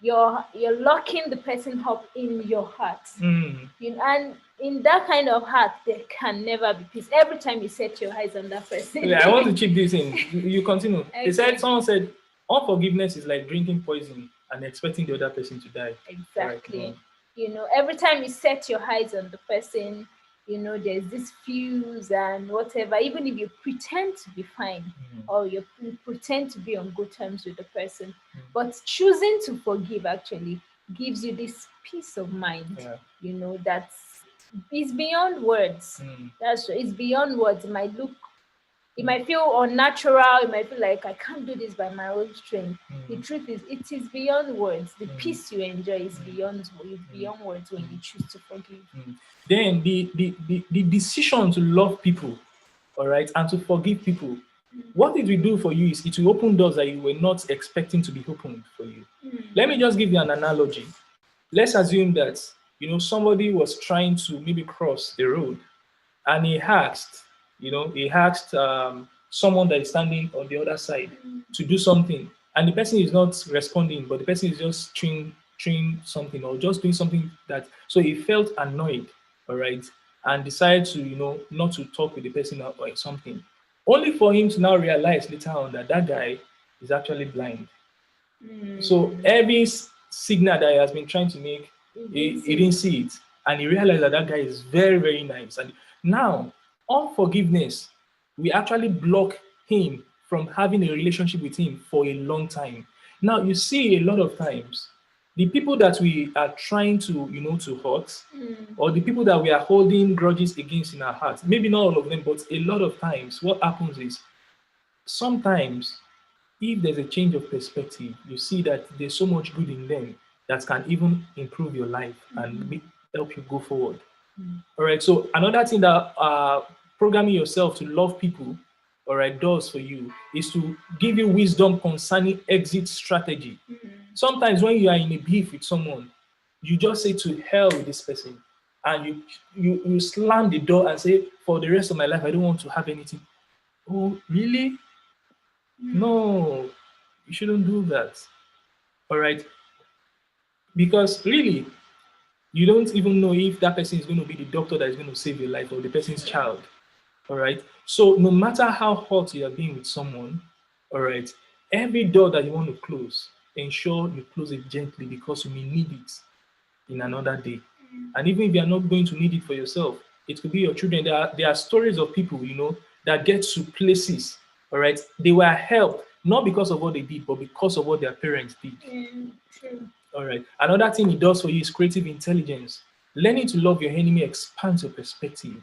[SPEAKER 4] locking the person up in your heart. You know, and in that kind of heart there can never be peace every time you set your eyes on that person.
[SPEAKER 6] Yeah, I want to chip this in. You continue.
[SPEAKER 4] Okay.
[SPEAKER 6] Someone said unforgiveness is like drinking poison and expecting the other person to die.
[SPEAKER 4] Exactly.
[SPEAKER 6] Right.
[SPEAKER 4] You know, every time you set your eyes on the person, you know, there's this fuse and whatever, even if you pretend to be fine or you pretend to be on good terms with the person, but choosing to forgive actually gives you this peace of mind. You know, it's beyond words. It's beyond words. It might feel unnatural. It might feel like I can't do this by my own strength. The truth is, it is beyond words. The peace you enjoy is beyond words when you choose to forgive.
[SPEAKER 6] Then the decision to love people, all right, and to forgive people, what it will do for you is it will open doors that you were not expecting to be opened for you. Let me just give you an analogy. Let's assume that, you know, somebody was trying to maybe cross the road and he asked someone that is standing on the other side to do something, and the person is not responding, but the person is just chewing something or just doing something so he felt annoyed, all right, and decided to, you know, not to talk with the person or something, only for him to now realize later on that guy is actually blind. So every signal that he has been trying to make, he didn't see it, and he realized that guy is very, very nice. And now, unforgiveness, we actually block him from having a relationship with him for a long time. Now, you see a lot of times, the people that we are trying to, you know, to hurt, or the people that we are holding grudges against in our hearts, maybe not all of them, but a lot of times, what happens is sometimes, if there's a change of perspective, you see that there's so much good in them that can even improve your life and help you go forward. All right. So another thing that programming yourself to love people, all right, does for you is to give you wisdom concerning exit strategy. Sometimes when you are in a beef with someone, you just say to hell with this person, and you slam the door and say, for the rest of my life, I don't want to have anything. Oh, really? No, you shouldn't do that. All right. Because really, you don't even know if that person is going to be the doctor that is going to save your life or the person's child. All right. So no matter how hot you are being with someone, all right, every door that you want to close, ensure you close it gently because you may need it in another day. And even if you are not going to need it for yourself, it could be your children. There are stories of people, you know, that get to places, all right, they were helped not because of what they did, but because of what their parents did.
[SPEAKER 4] True.
[SPEAKER 6] All right. Another thing it does for you is creative intelligence. Learning to love your enemy expands your perspective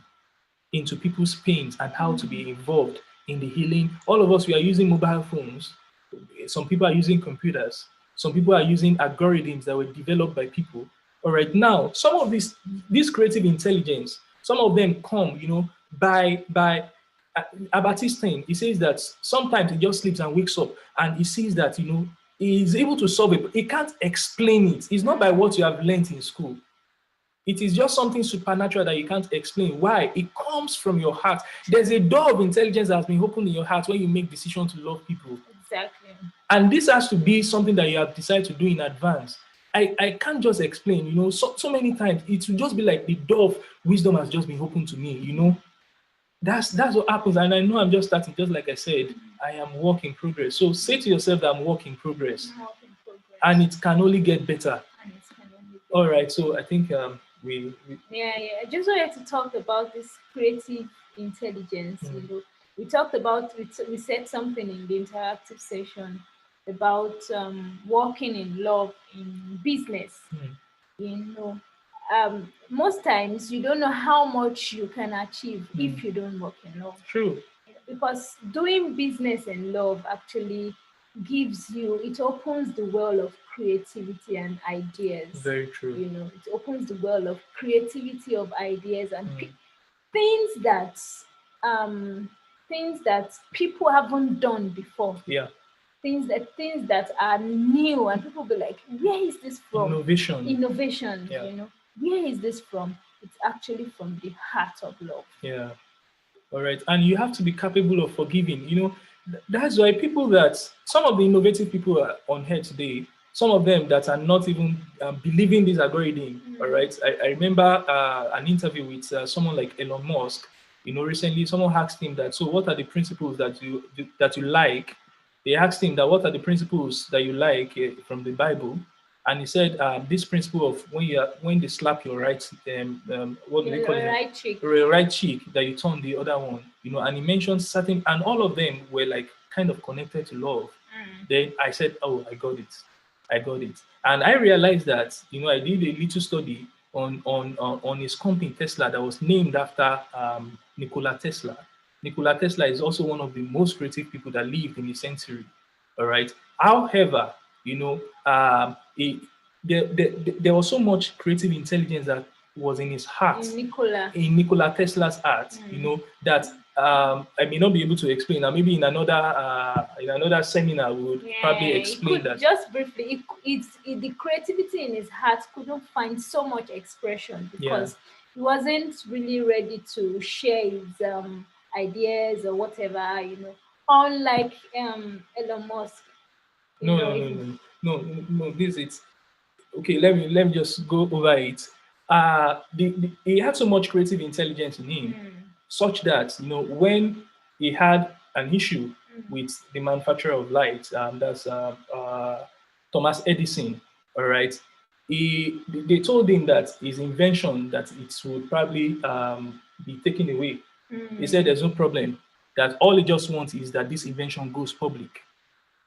[SPEAKER 6] into people's pains and how to be involved in the healing. All of us, we are using mobile phones. Some people are using computers. Some people are using algorithms that were developed by people. All right. Now, some of this creative intelligence, some of them come, you know, by Abatistine. He says that sometimes he just sleeps and wakes up and he sees that, you know, he is able to solve it. He can't explain it. It's not by what you have learned in school. It is just something supernatural that you can't explain. Why? It comes from your heart. There's a door of intelligence that has been opened in your heart when you make decisions to love people.
[SPEAKER 4] Exactly.
[SPEAKER 6] And this has to be something that you have decided to do in advance. I can't just explain, you know, so many times it will just be like the door of wisdom has just been opened to me, you know. That's what happens. And I know I'm just starting, just like I said, I am work in progress. So say to yourself that I'm work in progress. And it can only get better. All right. So I think we
[SPEAKER 4] I just wanted to talk about this creative intelligence. You know, we talked about we said something in the interactive session about working in love in business. You know, most times you don't know how much you can achieve if you don't work in love.
[SPEAKER 6] True.
[SPEAKER 4] Because doing business in love actually it opens the well of creativity and ideas.
[SPEAKER 6] Very true.
[SPEAKER 4] You know, it opens the well of creativity of ideas and things that people haven't done before.
[SPEAKER 6] Yeah.
[SPEAKER 4] things that are new, and people be like, where is this from? Innovation,
[SPEAKER 6] Yeah.
[SPEAKER 4] you know, where is this from? It's actually from the heart of love.
[SPEAKER 6] Yeah. All right. And you have to be capable of forgiving. You know, that's why some of the innovative people are on here today, some of them that are not even believing this algorithm. All right. I remember an interview with someone like Elon Musk. You know, recently someone asked him that, so what are the principles that you like? They asked him that, what are the principles that you like from the Bible? And he said, this principle of when they slap your right, what do they call it?
[SPEAKER 4] Right cheek.
[SPEAKER 6] Your right cheek, that you turn the other one, you know. And he mentioned certain, and all of them were like kind of connected to love. Then I said, oh, I got it. And I realized that, you know, I did a little study on his company Tesla that was named after Nikola Tesla. Nikola Tesla is also one of the most creative people that lived in the century. All right. However, you know, there was so much creative intelligence that was in his heart, in Nikola Tesla's heart, you know, that I may not be able to explain. Now, maybe in another seminar, we would probably explain that.
[SPEAKER 4] Just briefly, the creativity in his heart couldn't find so much expression because he wasn't really ready to share his ideas or whatever, you know. Unlike Elon Musk.
[SPEAKER 6] No. It's okay. Let me just go over it. He had so much creative intelligence in him, such that, you know, when he had an issue with the manufacturer of lights, that's Thomas Edison. All right, they told him that his invention, that it would probably be taken away. He said there's no problem, that all he just wants is that this invention goes public.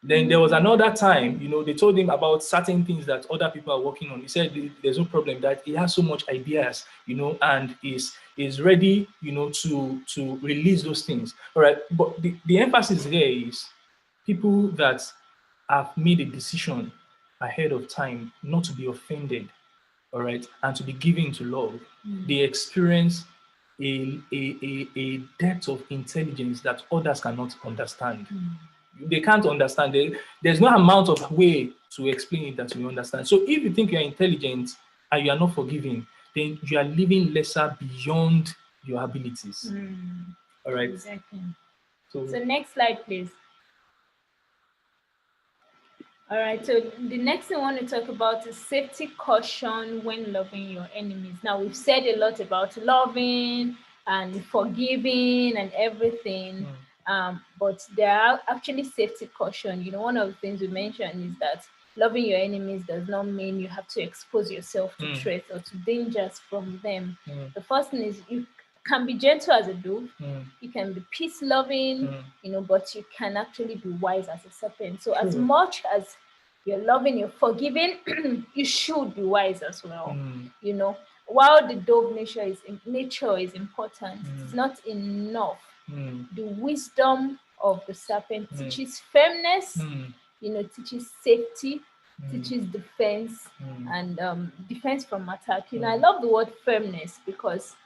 [SPEAKER 6] Then there was another time, you know, they told him about certain things that other people are working on. He said there's no problem, that he has so much ideas, you know, and is ready, you know, to release those things. All right, but the emphasis here is people that have made a decision ahead of time not to be offended, all right, and to be given to love. They experience a depth of intelligence that others cannot understand. They can't understand it. There's no amount of way to explain it that you understand. So if you think you're intelligent and you are not forgiving, then you are living lesser beyond your abilities. All right.
[SPEAKER 4] Exactly. So next slide, please. All right, so the next thing I want to talk about is safety caution when loving your enemies. Now, we've said a lot about loving and forgiving and everything, but there are actually safety caution. You know, one of the things we mentioned is that loving your enemies does not mean you have to expose yourself to threats or to dangers from them. The first thing is you can be gentle as a dove, you can be peace-loving, you know, but you can actually be wise as a serpent. So as much as you're loving, you're forgiving, you should be wise as well. You know, while the dove nature is important, it's not enough. The wisdom of the serpent teaches firmness, you know, teaches safety, teaches defense, and defense from attack. You know, I love the word firmness because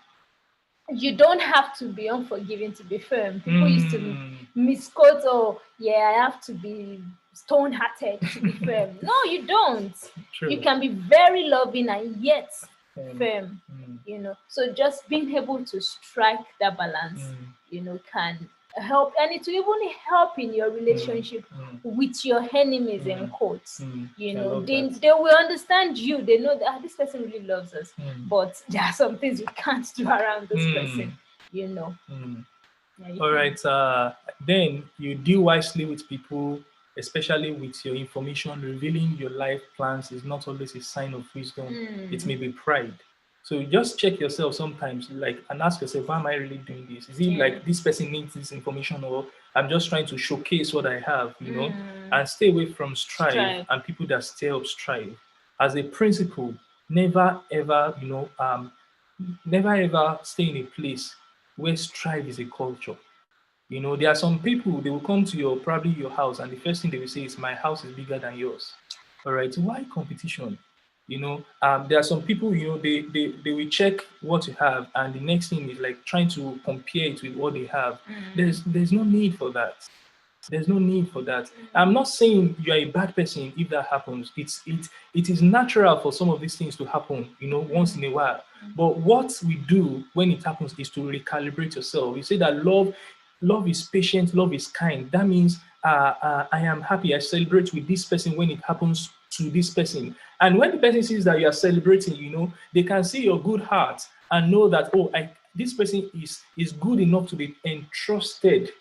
[SPEAKER 4] you don't have to be unforgiving to be firm. People used to misquote, oh, yeah, I have to be stone-hearted to be firm. No, you don't.
[SPEAKER 6] True.
[SPEAKER 4] You can be very loving and yet firm, you know. So just being able to strike that balance, you know, can help, and it will even help in your relationship with your enemies in quotes. You know, they will understand you. They know that this person really loves us, but there are some things you can't do around this person, you know. Yeah,
[SPEAKER 6] all right, then you deal wisely with people, especially with your information. Revealing your life plans is not always a sign of wisdom. It may be pride. So just check yourself sometimes, like, and ask yourself, why am I really doing this? Is it like this person needs this information, or I'm just trying to showcase what I have, you know? And stay away from strife and people that stir up strife. As a principle, never ever, you know, never ever stay in a place where strife is a culture. You know, there are some people, they will come to probably your house, and the first thing they will say is, my house is bigger than yours. All right, why competition? You know, there are some people, you know, they will check what you have, and the next thing is like trying to compare it with what they have. There's no need for that. There's no need for that. I'm not saying you're a bad person if that happens. It is natural for some of these things to happen, once in a while. But what we do when it happens is to recalibrate yourself. You say that love is patient, love is kind. That means I am happy. I celebrate with this person when it happens to this person. And when the person sees that you are celebrating, they can see your good heart and know that, this person is good enough to be entrusted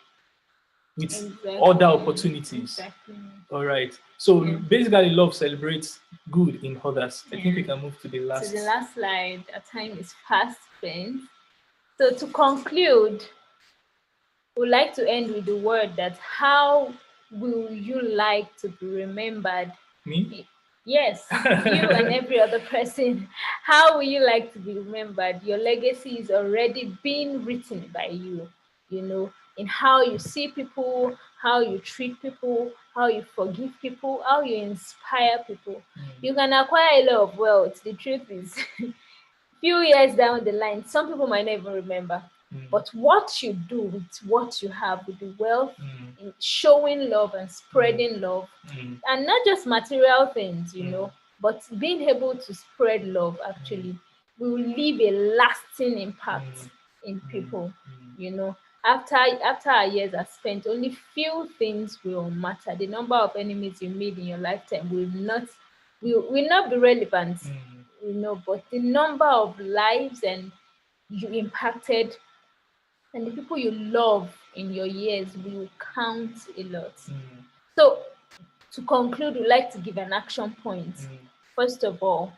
[SPEAKER 6] with other opportunities.
[SPEAKER 4] Exactly.
[SPEAKER 6] All right. So basically, love celebrates good in others. I think we can move to the last.
[SPEAKER 4] To the last slide. Our time is fast spent. So to conclude, we'd like to end with the word that how will you like to be remembered?
[SPEAKER 6] Me?
[SPEAKER 4] Yes, you and every other person. How will you like to be remembered? Your legacy is already being written by you, in how you see people, how you treat people, how you forgive people, how you inspire people. You can acquire a lot of wealth. The truth is, few years down the line, some people might not even remember. But what you do with what you have, with the wealth, in showing love and spreading love, and not just material things, but being able to spread love actually will leave a lasting impact in people, After our years are spent, only few things will matter. The number of enemies you made in your lifetime will not be relevant, but the number of lives and you impacted and the people you love in your years will count a lot. So to conclude, we'd like to give an action point. First of all,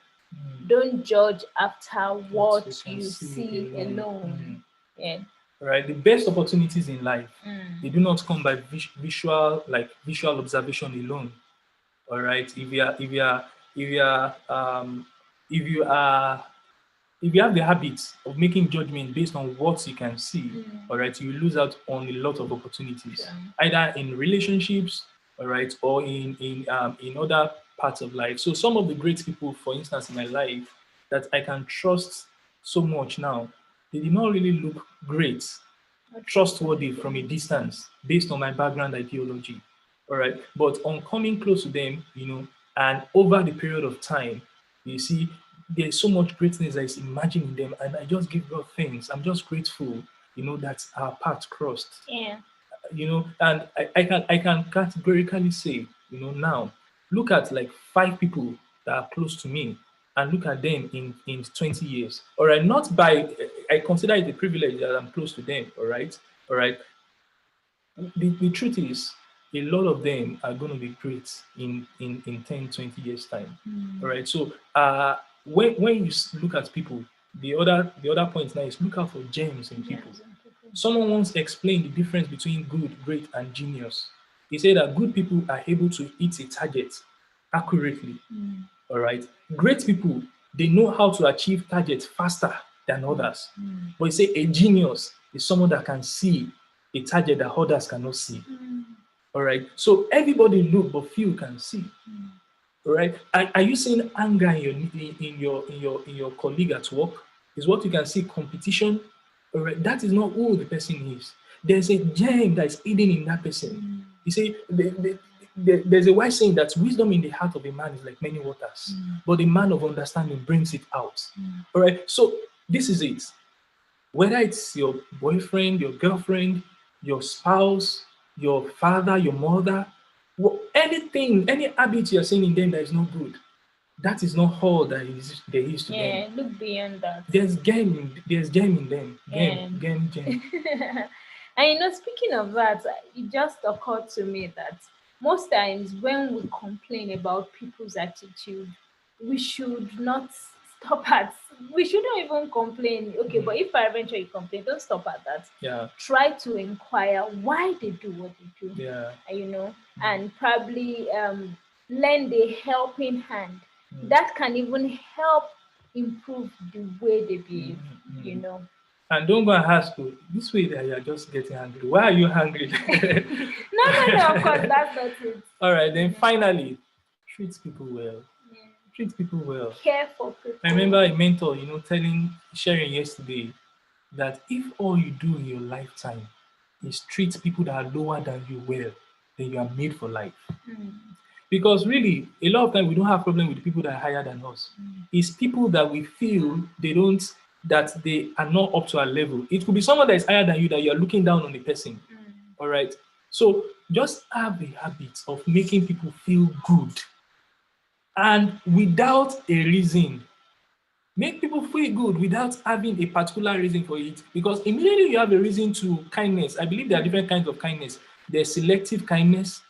[SPEAKER 4] don't judge after what you see alone. Yeah.
[SPEAKER 6] Right. The best opportunities in life, they do not come by visual observation alone. All right. If you have the habit of making judgment based on what you can see, all right, you lose out on a lot of opportunities, either in relationships, all right, or in other parts of life. So some of the great people, for instance, in my life that I can trust so much now, they did not really look great, trustworthy from a distance based on my background ideology. All right. But on coming close to them, and over the period of time, you see, there's so much greatness that is imagined in them. And I just give God thanks. I'm just grateful, that our paths crossed.
[SPEAKER 4] Yeah.
[SPEAKER 6] And I can categorically say, now, look at like 5 people that are close to me and look at them in 20 years. All right. Not by, I consider it a privilege that I'm close to them. All right. All right. The truth is, a lot of them are going to be great in 10, 20 years time. All right. So when you look at people, the other point now is look out for gems in people. Someone once explained the difference between good, great, and genius. He said that good people are able to hit a target accurately. All right. Great people, they know how to achieve targets faster than others. But he said a genius is someone that can see a target that others cannot see. All right. So everybody look, but few can see. All right. Are you seeing anger in your colleague at work? Is what you can see competition? All right. That is not who the person is. There's a gem that is hidden in that person. You see, there's a wise saying that wisdom in the heart of a man is like many waters, but the man of understanding brings it out. All right. So this is it. Whether it's your boyfriend, your girlfriend, your spouse, your father, your mother, anything, any habit you're seeing in them that is not good, that is not all there is to them.
[SPEAKER 4] Yeah, look beyond that.
[SPEAKER 6] There's gem in them. Gem.
[SPEAKER 4] And speaking of that, it just occurred to me that most times when we complain about people's attitude, we should not we shouldn't even complain. Okay, but if eventually you complain, don't stop at that.
[SPEAKER 6] Yeah.
[SPEAKER 4] Try to inquire why they do what they do.
[SPEAKER 6] Yeah.
[SPEAKER 4] And probably lend a helping hand. That can even help improve the way they behave,
[SPEAKER 6] And don't go and ask, this way that you're just getting angry. Why are you angry?
[SPEAKER 4] No, of course, that's not it.
[SPEAKER 6] All right, then finally, treat people well. Treat people well.
[SPEAKER 4] Care for people.
[SPEAKER 6] I remember a mentor, sharing yesterday that if all you do in your lifetime is treat people that are lower than you well, then you are made for life. Because really, a lot of times we don't have problem with the people that are higher than us. It's people that we feel that they are not up to our level. It could be someone that is higher than you, that you're looking down on the person. All right. So just have a habit of making people feel good. And without a reason, make people feel good without having a particular reason for it. Because immediately you have a reason to kindness. I believe there are different kinds of kindness. There's selective kindness,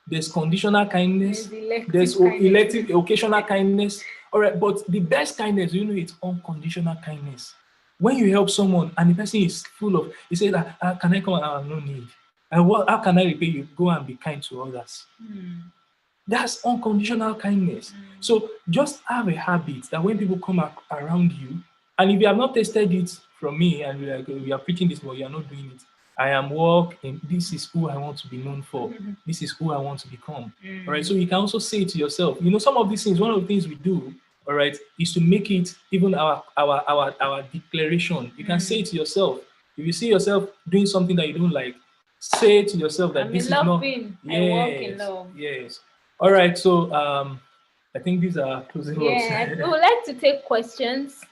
[SPEAKER 6] there's conditional kindness, there's elective, occasional kindness. All right, but the best kindness, it's unconditional kindness. When you help someone and the person is full of, he says, can I come? No need. How can I repay you? Go and be kind to others. That's unconditional kindness. So just have a habit that when people come around you, and if you have not tested it from me, and you're like, we are preaching this, but you are not doing it, I am walking. This is who I want to be known for. This is who I want to become. All right. So you can also say it to yourself. Some of these things, one of the things we do, all right, is to make it even our declaration. You can say it to yourself. If you see yourself doing something that you don't like, say to yourself that this is not.
[SPEAKER 4] Yes, I walk in love.
[SPEAKER 6] Yes. All right. So I think these are closing words.
[SPEAKER 4] Yeah, we would like to take questions.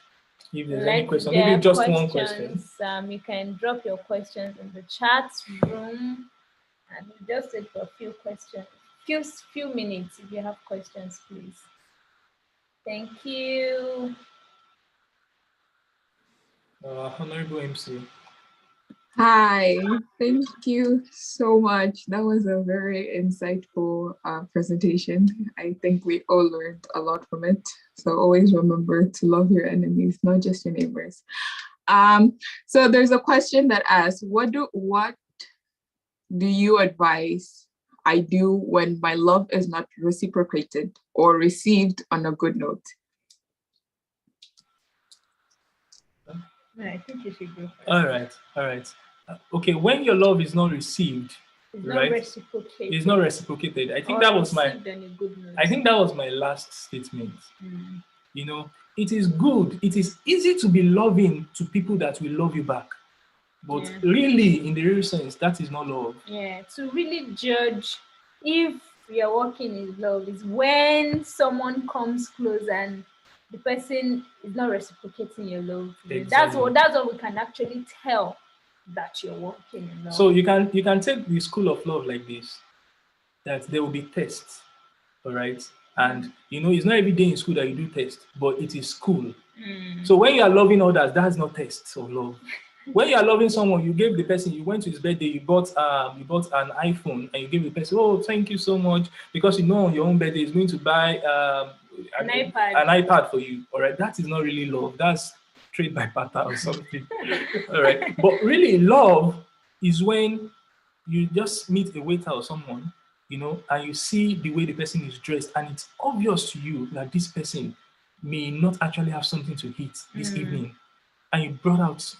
[SPEAKER 6] If there's any question, maybe just one question.
[SPEAKER 4] You can drop your questions in the chat room, and we'll just take a few questions, few minutes. If you have questions, please. Thank you.
[SPEAKER 6] Honorable MC.
[SPEAKER 2] Hi, thank you so much. That was a very insightful presentation. I think we all learned a lot from it. So always remember to love your enemies, not just your neighbors. So there's a question that asks, what do you advise I do when my love is not reciprocated or received on a good note?
[SPEAKER 4] I think you should go first.
[SPEAKER 6] All right. Okay, when your love is not received, it's not reciprocated. I think that was my last statement. It is good. It is easy to be loving to people that will love you back. But really, in the real sense, that is not love.
[SPEAKER 4] Yeah, to really judge if you're walking in love is when someone comes close and the person is not reciprocating your love. Exactly. That's what we can actually tell that you're walking in love.
[SPEAKER 6] So you can take the school of love like this, that there will be tests, all right? And it's not every day in school that you do tests, but it is school. So when you are loving others, that's not tests of love. When you are loving someone, you gave the person, you went to his birthday, you bought an iPhone, and you gave the person, oh, thank you so much, because on your own birthday is going to buy an iPad for you. All right, that is not really love. That's trade by barter or something. All right, but really love is when you just meet a waiter or someone, and you see the way the person is dressed, and it's obvious to you that this person may not actually have something to eat this evening, and you brought out,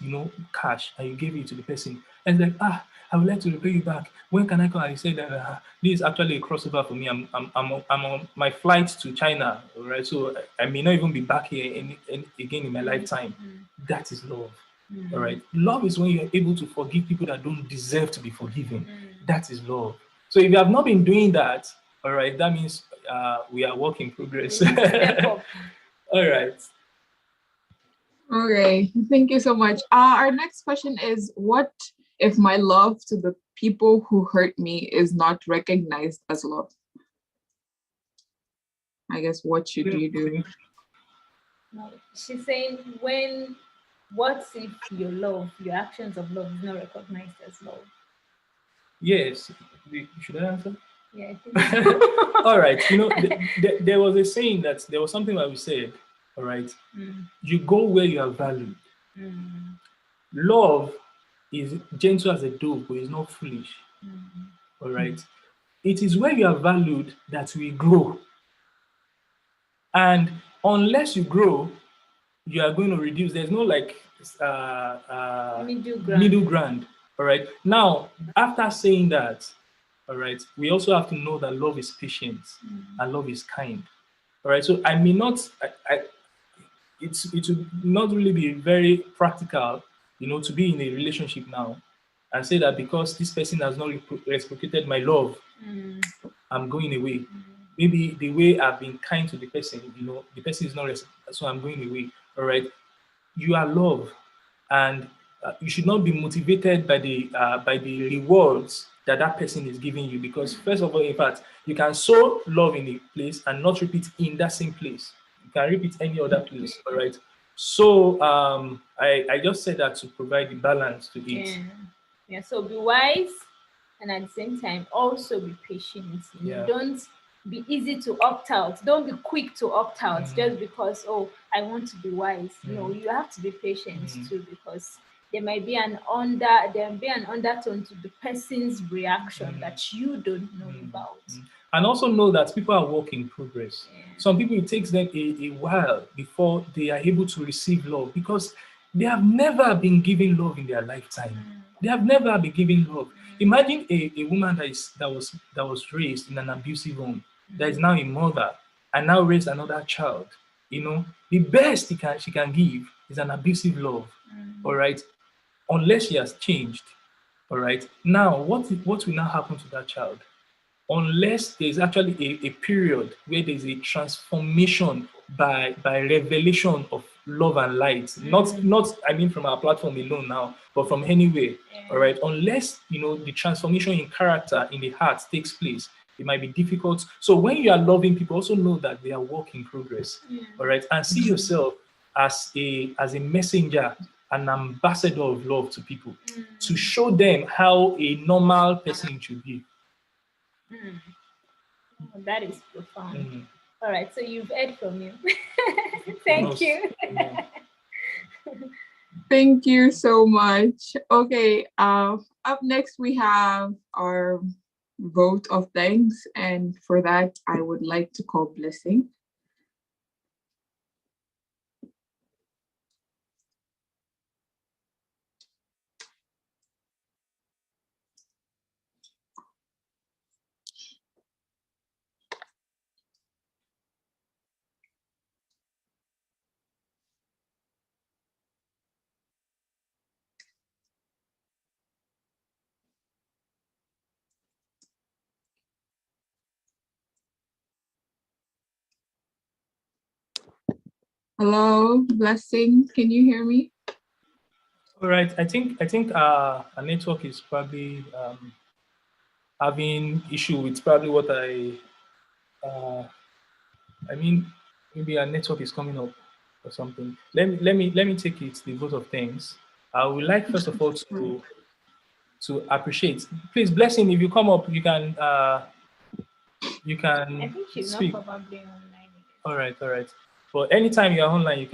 [SPEAKER 6] cash, and you gave it to the person, and it's like, I would like to repay you back. When can I come? And you say that this is actually a crossover for me. I'm on my flight to China, all right? So I may not even be back here again in my lifetime. That is love, all right? Love is when you're able to forgive people that don't deserve to be forgiven. That is love. So if you have not been doing that, all right, that means we are work in progress. All right.
[SPEAKER 2] Okay, thank you so much. Our next question is, what if my love to the people who hurt me is not recognized as love? I guess, what should you do?
[SPEAKER 4] She's saying, what if your actions of love is not recognized as love?
[SPEAKER 6] Yes. Should I answer?
[SPEAKER 4] Yeah, I think so.
[SPEAKER 6] All right. There was a saying that there was something that we said, all right? You go where you are valued. Love is gentle as a dove, but is not foolish. All right. It is where you are valued that we grow. And unless you grow, you are going to reduce. There's no middle ground. All right. Now, after saying that, all right, we also have to know that love is patient and love is kind. All right. So I may not, it would not really be very practical, to be in a relationship now and say that because this person has not reciprocated my love, I'm going away. Maybe the way I've been kind to the person, the person is not so I'm going away. All right. You are loved, and you should not be motivated by the rewards that person is giving you, because first of all, in fact, you can sow love in a place and not repeat in that same place. You can repeat any other place. All right. So I just said that to provide the balance to it.
[SPEAKER 4] Yeah. So be wise, and at the same time also be patient.
[SPEAKER 6] Yeah.
[SPEAKER 4] Don't be easy to opt out. Don't be quick to opt out just because, oh, I want to be wise. No, you have to be patient too, because there might be an undertone to the person's reaction that you don't know about.
[SPEAKER 6] And also know that people are work in progress. Some people, it takes them a while before they are able to receive love, because they have never been given love in their lifetime. They have never been given love. Imagine a woman that was raised in an abusive home, that is now a mother and now raised another child. The best she can give is an abusive love. All right, unless she has changed. All right. Now, what will now happen to that child? Unless there's actually a period where there's a transformation by revelation of love and light, not I mean from our platform alone now, but from anywhere. All right, unless the transformation in character in the heart takes place, it might be difficult. So when you are loving people, also know that they are work in progress. All right, and see yourself as a messenger, an ambassador of love to people, to show them how a normal person should be.
[SPEAKER 4] Oh, that is profound. All right, so you've heard from you. Thank you.
[SPEAKER 2] Thank you so much. Okay, up next we have our vote of thanks, and for that I would like to call Blessing. Hello, Blessing. Can you hear me?
[SPEAKER 6] All right. I think our network is probably having issue with probably what I mean. Maybe our network is coming up or something. Let me take it the vote of thanks. I would like first of all to appreciate. Please, Blessing, if you come up, you can
[SPEAKER 4] I think she's
[SPEAKER 6] speak.
[SPEAKER 4] not probably online.
[SPEAKER 6] All right. But anytime you are online, you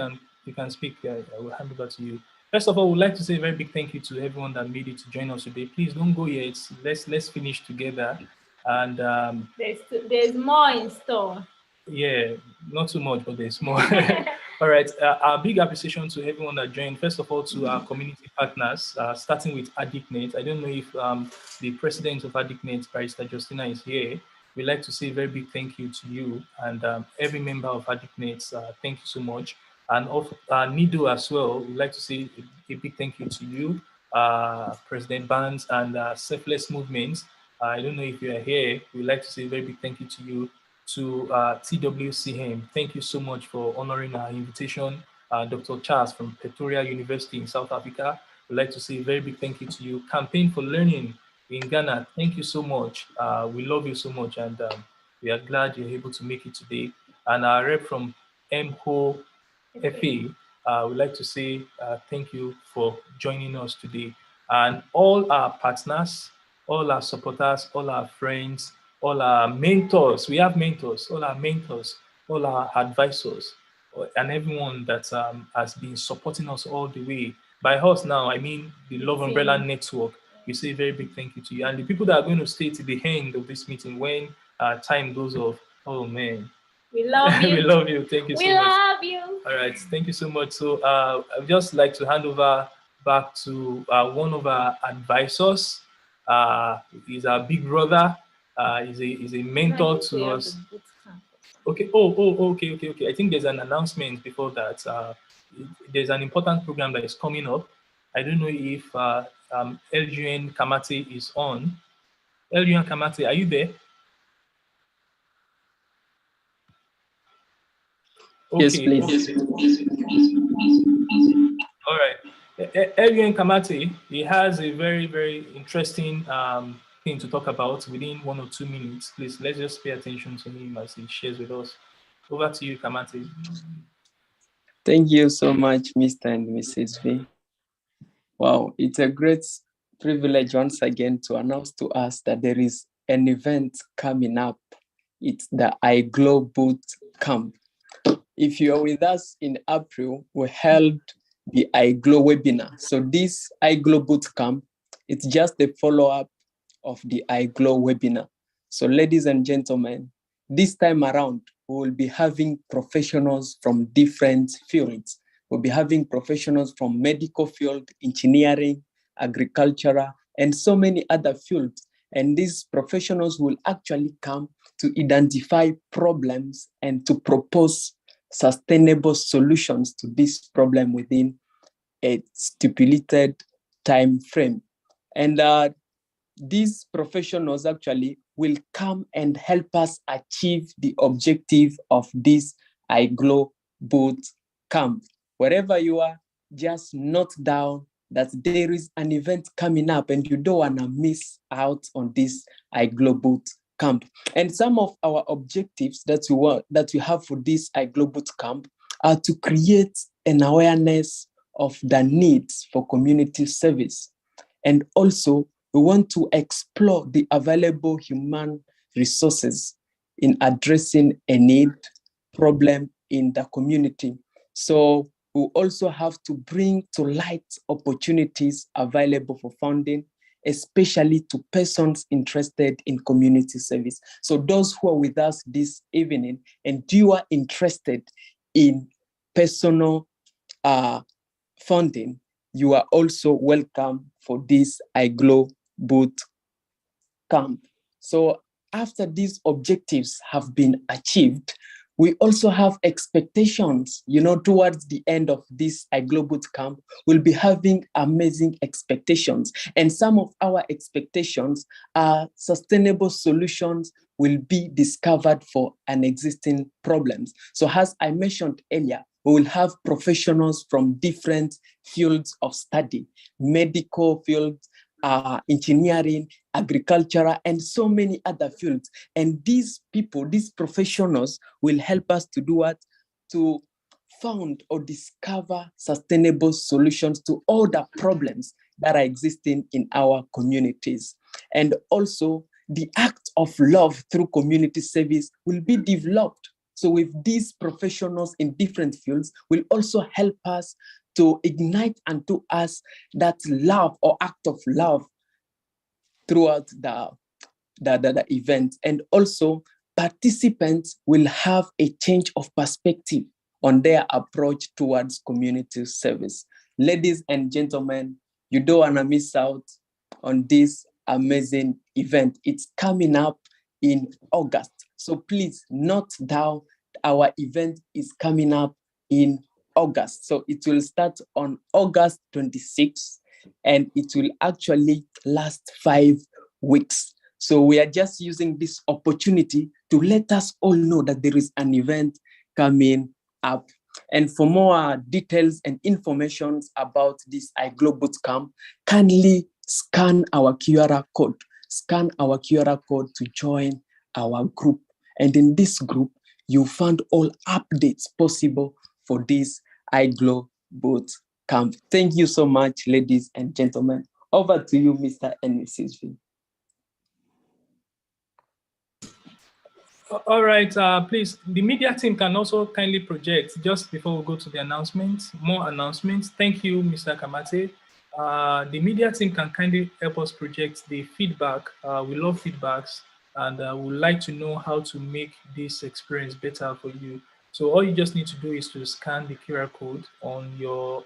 [SPEAKER 6] can speak. I will hand over to you. First of all, we'd like to say a very big thank you to everyone that made it to join us today. Please don't go yet. Let's finish together. And
[SPEAKER 4] there's more in store.
[SPEAKER 6] Yeah, not too much, but there's more. All right. Our big appreciation to everyone that joined. First of all, to our community partners, starting with AddictNet. I don't know if the president of AddictNet, Barrister Justina, is here. We'd like to say a very big thank you to you and every member of AddictNet. Thank you so much. And also NIDO as well. We'd like to say a big thank you to you, President Barnes and Selfless Movements. I don't know if you are here. We'd like to say a very big thank you to you. To TWCM, thank you so much for honoring our invitation. Dr. Charles from Pretoria University in South Africa, we'd like to say a very big thank you to you. Campaign for Learning in Ghana, thank you so much. We love you so much, and we are glad you're able to make it today. And our rep from MHO FA, we'd like to say thank you for joining us today. And all our partners, all our supporters, all our friends, all our mentors, we have mentors, all our mentors, all our advisors, and everyone that has been supporting us all the way. By us now, I mean the Love Umbrella Network. We say a very big thank you to you. And the people that are going to stay to the end of this meeting when time goes off, oh man.
[SPEAKER 4] We love you.
[SPEAKER 6] We love you. Thank you so much.
[SPEAKER 4] We love you.
[SPEAKER 6] All right. Thank you so much. So I'd just like to hand over back to one of our advisors. He's our big brother. He's a mentor to us. Okay. Okay. I think there's an announcement before that. There's an important program that is coming up. I don't know if LGN Kamate is on. Elian Kamate, are you there? Okay.
[SPEAKER 7] Yes, please.
[SPEAKER 6] All right. Elian Kamate, he has a very, very interesting thing to talk about within 1 or 2 minutes. Please, let's just pay attention to him as he shares with us. Over to you, Kamate.
[SPEAKER 7] Thank you so much, Mr. and Mrs. V. Wow, it's a great privilege once again to announce to us that there is an event coming up. It's the IGLOW Bootcamp. If you are with us in April, we held the IGLOW webinar. So this IGLOW Bootcamp, it's just the follow-up of the IGLOW webinar. So ladies and gentlemen, this time around, we will be having professionals from different fields. We'll be having professionals from medical field, engineering, agriculture, and so many other fields. And these professionals will actually come to identify problems and to propose sustainable solutions to this problem within a stipulated time frame. And these professionals actually will come and help us achieve the objective of this IGLOW Bootcamp. Wherever you are, just note down that there is an event coming up and you don't want to miss out on this IGLOW Bootcamp. And some of our objectives that we have for this IGLOW Bootcamp are to create an awareness of the needs for community service. And also, we want to explore the available human resources in addressing a need problem in the community. So we also have to bring to light opportunities available for funding, especially to persons interested in community service. So those who are with us this evening and you are interested in personal funding, you are also welcome for this IGLOW Bootcamp. So after these objectives have been achieved, we also have expectations, towards the end of this IGLOW Bootcamp, we'll be having amazing expectations. And some of our expectations are sustainable solutions will be discovered for existing problems. So as I mentioned earlier, we will have professionals from different fields of study, medical fields, engineering, agriculture, and so many other fields. And these people, these professionals will help us to do what? To found or discover sustainable solutions to all the problems that are existing in our communities. And also, the act of love through community service will be developed. So with these professionals in different fields will also help us to ignite unto us that love or act of love throughout the event. And also participants will have a change of perspective on their approach towards community service. Ladies and gentlemen, you don't want to miss out on this amazing event. It's coming up in August. So please note down, our event is coming up in August. So it will start on August 26th and it will actually last 5 weeks. So we are just using this opportunity to let us all know that there is an event coming up. And for more details and information about this IGLOW Bootcamp, kindly scan our QR code. Scan our QR code to join our group. And in this group, you find all updates possible for this IGLOW Bootcamp. Thank you so much, ladies and gentlemen. Over to you, Mr. and Mrs. V.
[SPEAKER 6] All right, please, the media team can also kindly project just before we go to the announcements, more announcements. Thank you, Mr. Kamate. The media team can kindly help us project the feedback. We love feedbacks and we would like to know how to make this experience better for you. So all you just need to do is to scan the QR code on your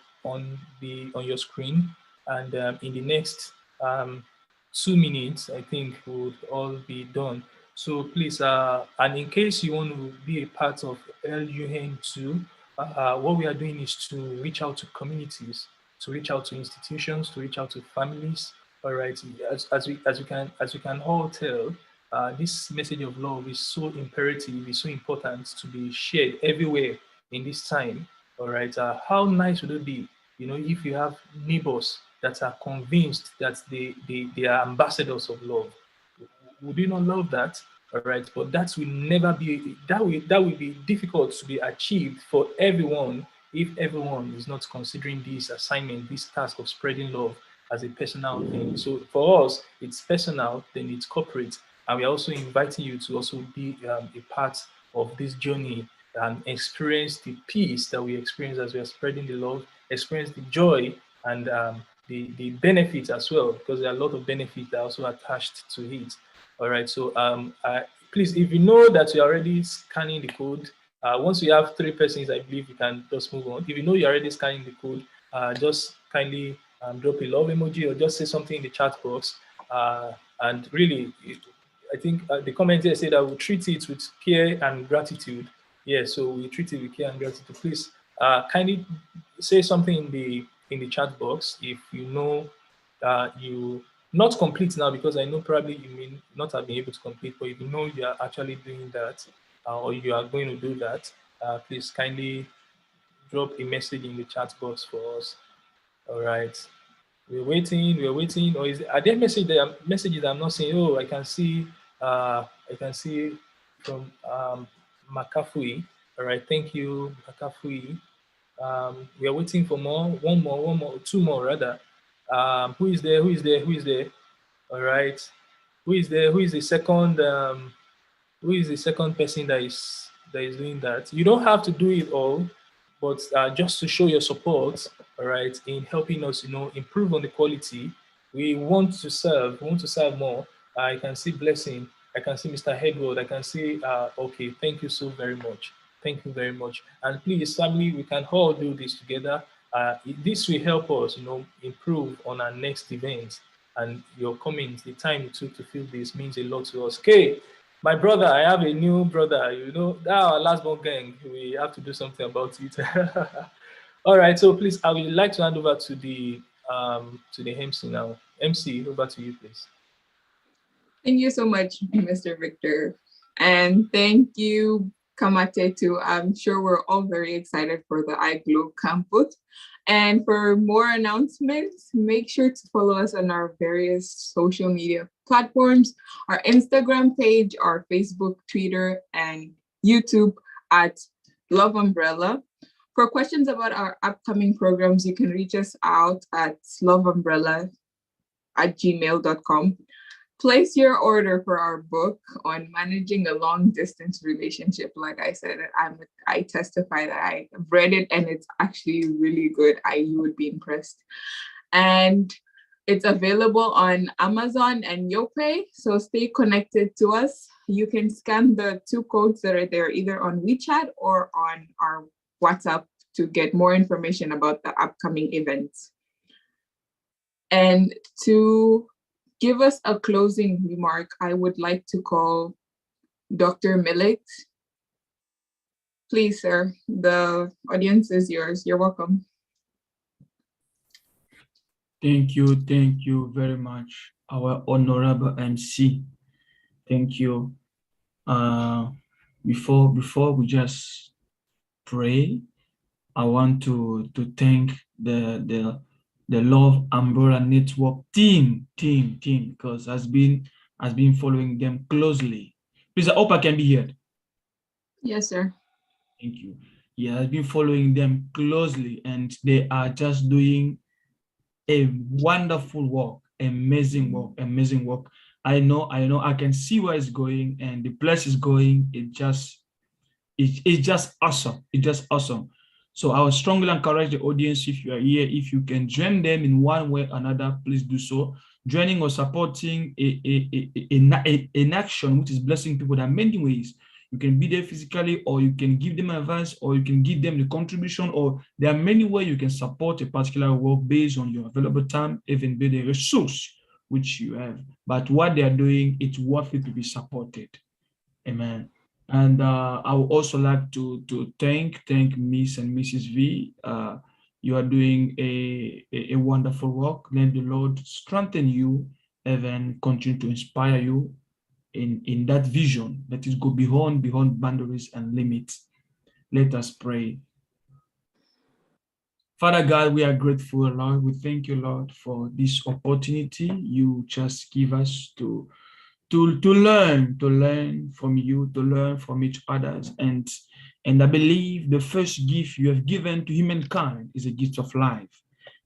[SPEAKER 6] screen, and in the next 2 minutes, I think would all be done. So please, and in case you want to be a part of LUN2, what we are doing is to reach out to communities, to reach out to institutions, to reach out to families, All right, as we can all tell, this message of love is so imperative, is so important to be shared everywhere in this time. All right, how nice would it be, if you have neighbors that are convinced that they are ambassadors of love? Would you not love that? All right, but that will never be, that will be difficult to be achieved for everyone if everyone is not considering this assignment, this task of spreading love as a personal thing. So for us, it's personal, then it's corporate, and we're also inviting you to also be a part of this journey and experience the peace that we experience as we are spreading the love, experience the joy and the benefits as well, because there are a lot of benefits that are also attached to it. All right, so please, if you know that you're already scanning the code, once we have 3 persons, I believe you can just move on. If you know you're already scanning the code, just kindly drop a love emoji or just say something in the chat box. And really, I think the comment here said that we'll treat it with care and gratitude. Yeah, so we treat it with care and gratitude. Please kindly say something in the chat box if you know you not complete now, because I know probably you may not have been able to complete, but if you know you are actually doing that or you are going to do that, please kindly drop a message in the chat box for us. All right. We're waiting. Or are there messages I'm not seeing? Oh, I can see from Makafui. All right, thank you, Makafui. We are waiting for more, one more, 2 more rather. Who is there? All right. Who is there? Who is the second? Who is the second person that is doing that? You don't have to do it all, but just to show your support, all right, in helping us, improve on the quality. We want to serve. We want to serve more. I can see Blessing. I can see Mr. Hedward. I can see. Okay, thank you so very much. Thank you very much. And please, family, we can all do this together. This will help us, improve on our next event. And your comments, the time you took to fill this means a lot to us. Okay, my brother, I have a new brother. That our last born gang. We have to do something about it. All right, so please, I would like to hand over to the MC now. MC, over to you, please.
[SPEAKER 2] Thank you so much, Mr. Victor. And thank you, Kamate, too. I'm sure we're all very excited for the IGLOW campus. And for more announcements, make sure to follow us on our various social media platforms, our Instagram page, our Facebook, Twitter, and YouTube at Love Umbrella. For questions about our upcoming programs, you can reach us out at loveumbrella@gmail.com. Place your order for our book on managing a long distance relationship. Like I said, I testify that I've read it and it's actually really good. You would be impressed. And it's available on Amazon and YoPay. So stay connected to us. You can scan the 2 codes that are there either on WeChat or on our WhatsApp to get more information about the upcoming events. And to give us a closing remark, I would like to call Dr. Millet. Please, sir, the audience is yours. You're welcome.
[SPEAKER 8] Thank you very much, our honorable MC. Thank you. Before we just pray, I want to thank the Love Umbrella Network team, because has been following them closely. Please, I hope I can be heard.
[SPEAKER 2] Yes, sir.
[SPEAKER 8] Thank you. Yeah, I've been following them closely, and they are just doing a wonderful work, amazing work. I know, I can see where it's going, and the place is going. It's just awesome. It's just awesome. So I would strongly encourage the audience, if you are here, if you can join them in one way or another, please do so. Joining or supporting an action which is blessing people. There are many ways. You can be there physically, or you can give them advice, or you can give them the contribution, or there are many ways you can support a particular work based on your available time, even be the resource which you have. But what they are doing, it's worth it to be supported. Amen. And I would also like to thank Miss and Mrs. V. You are doing a wonderful work. Let the Lord strengthen you and then continue to inspire you in that vision that is go beyond boundaries and limits. Let us pray. Father God, we are grateful, Lord. We thank you, Lord, for this opportunity you just give us to learn from you, to learn from each other. And I believe the first gift you have given to humankind is a gift of life.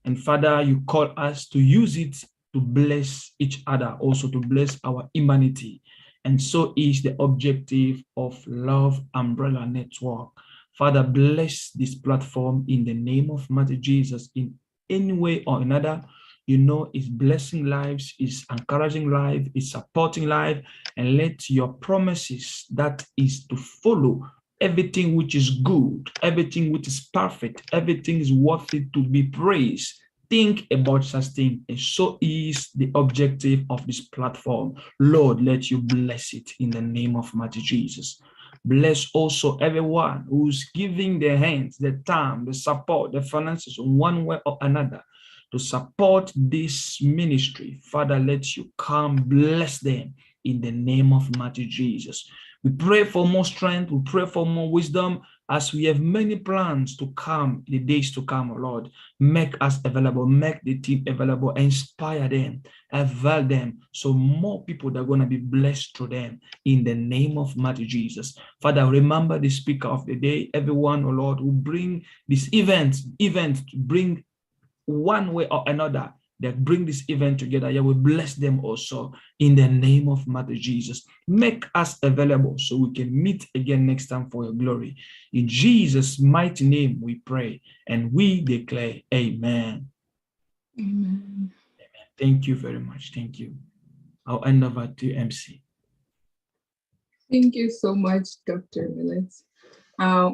[SPEAKER 8] And Father, you call us to use it to bless each other, also to bless our humanity. And so is the objective of Love Umbrella Network. Father, bless this platform in the name of Mighty Jesus in any way or another. You know, it's blessing lives, it's encouraging life, it's supporting life, and let your promises that is to follow everything which is good, everything which is perfect, everything is worthy to be praised. Think about such things, and so is the objective of this platform. Lord, let you bless it in the name of Mighty Jesus. Bless also everyone who's giving their hands, their time, the support, the finances in one way or another to support this ministry. Father, let you come bless them in the name of Mighty Jesus. We pray for more strength. We pray for more wisdom as we have many plans to come in the days to come, oh Lord. Make us available, make the team available, inspire them, avail them, so more people are going to be blessed through them in the name of Mighty Jesus. Father, remember the speaker of the day, everyone, oh Lord, who bring this event to bring one way or another that bring this event together. Yeah, we bless them also in the name of Mother Jesus. Make us available so we can meet again next time for your glory. In Jesus' mighty name we pray and we declare amen.
[SPEAKER 2] Amen.
[SPEAKER 8] Thank you very much. Thank you. I'll hand over to MC.
[SPEAKER 2] Thank you so much, Dr. Millets.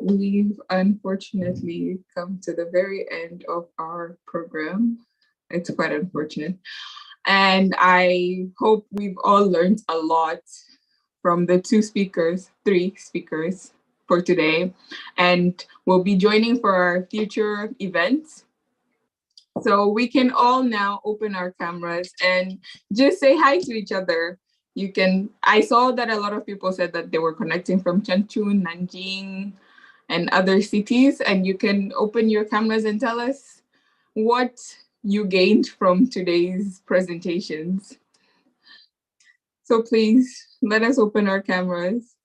[SPEAKER 2] We've unfortunately come to the very end of our program. It's quite unfortunate. And I hope we've all learned a lot from the three speakers for today. And we'll be joining for our future events. So we can all now open our cameras and just say hi to each other. I saw that a lot of people said that they were connecting from Changchun, Nanjing, and other cities. And you can open your cameras and tell us what you gained from today's presentations. So please let us open our cameras.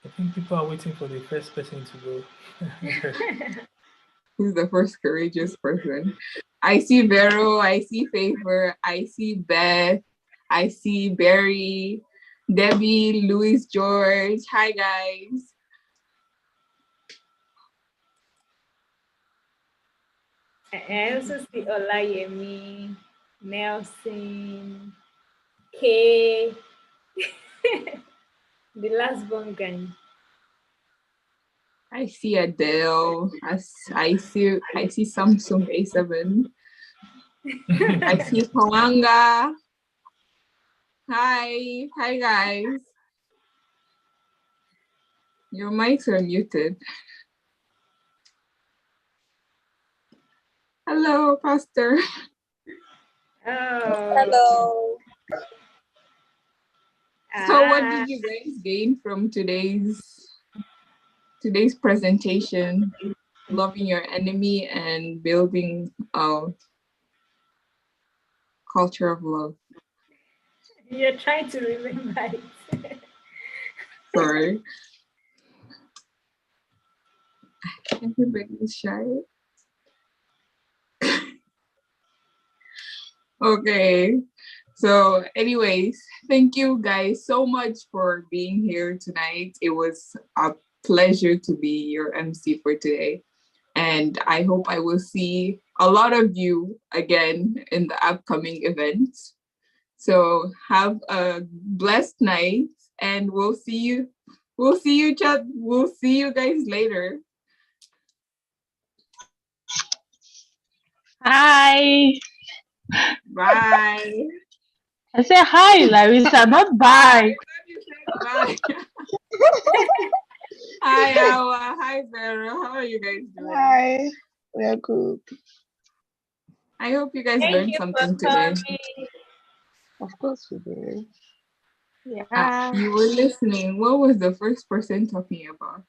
[SPEAKER 6] I think people are waiting for the first person to go.
[SPEAKER 2] Who's the first courageous person? I see Vero, I see Favor, I see Beth, I see Barry, Debbie, Louis George. Hi, guys.
[SPEAKER 4] I also see Olayemi, Nelson, Kay, the last one guy.
[SPEAKER 2] I see Adele. I see Samsung A7. I see Pawanga. Hi guys. Your mics are muted. Hello, Pastor.
[SPEAKER 4] Oh.
[SPEAKER 9] Hello.
[SPEAKER 2] So what did you guys gain from today's presentation? Loving your enemy and building a culture of love.
[SPEAKER 4] You're trying to remember it.
[SPEAKER 2] Sorry. Everybody's shy. Okay. So anyways, thank you guys so much for being here tonight. It was a pleasure to be your MC for today. And I hope I will see a lot of you again in the upcoming events. So have a blessed night and we'll see you guys later.
[SPEAKER 9] Hi.
[SPEAKER 2] Bye.
[SPEAKER 9] I say hi, Larissa, not bye.
[SPEAKER 2] Bye. Hi, Awa. Hi, Vera. How are you guys doing?
[SPEAKER 9] Hi, we are good.
[SPEAKER 2] I hope you guys
[SPEAKER 4] Thank
[SPEAKER 2] learned
[SPEAKER 4] you
[SPEAKER 2] something
[SPEAKER 4] for
[SPEAKER 2] today.
[SPEAKER 4] coming.
[SPEAKER 9] Of course we do. Yeah.
[SPEAKER 2] You were listening. What was the first person talking about?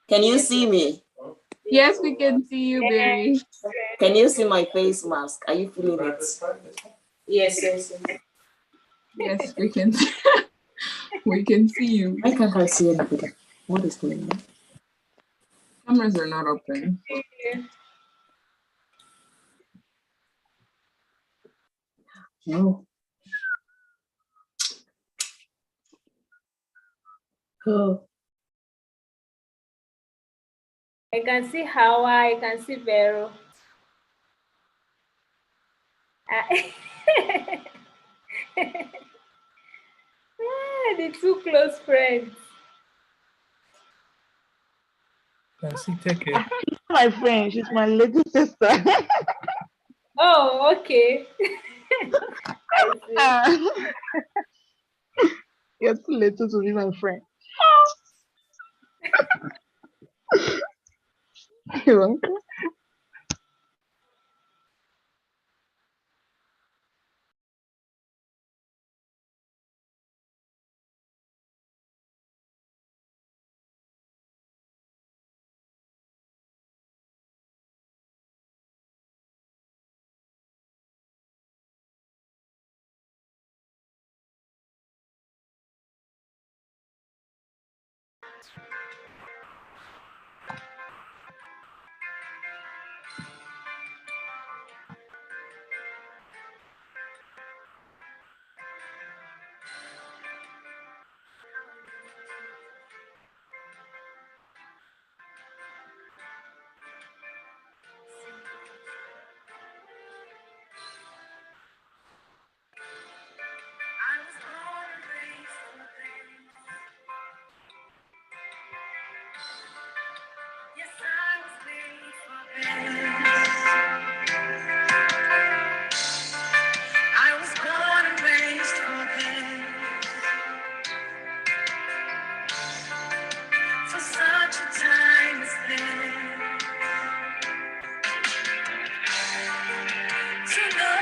[SPEAKER 10] Can you see me?
[SPEAKER 2] Yes, we can see you, Barry.
[SPEAKER 10] Can you see my face mask? Are you feeling it? Yes, yes.
[SPEAKER 2] Yes, we can. We can see you.
[SPEAKER 10] Why can't I see anybody? What is going on?
[SPEAKER 2] Cameras are not open.
[SPEAKER 10] No. Oh.
[SPEAKER 4] I can see Hawa, I can see Vero. The two close friends.
[SPEAKER 6] Can see, take care.
[SPEAKER 9] She's my friend. She's my little sister.
[SPEAKER 4] Oh, okay. I see.
[SPEAKER 9] You're too little to be my friend. You're welcome.
[SPEAKER 11] To know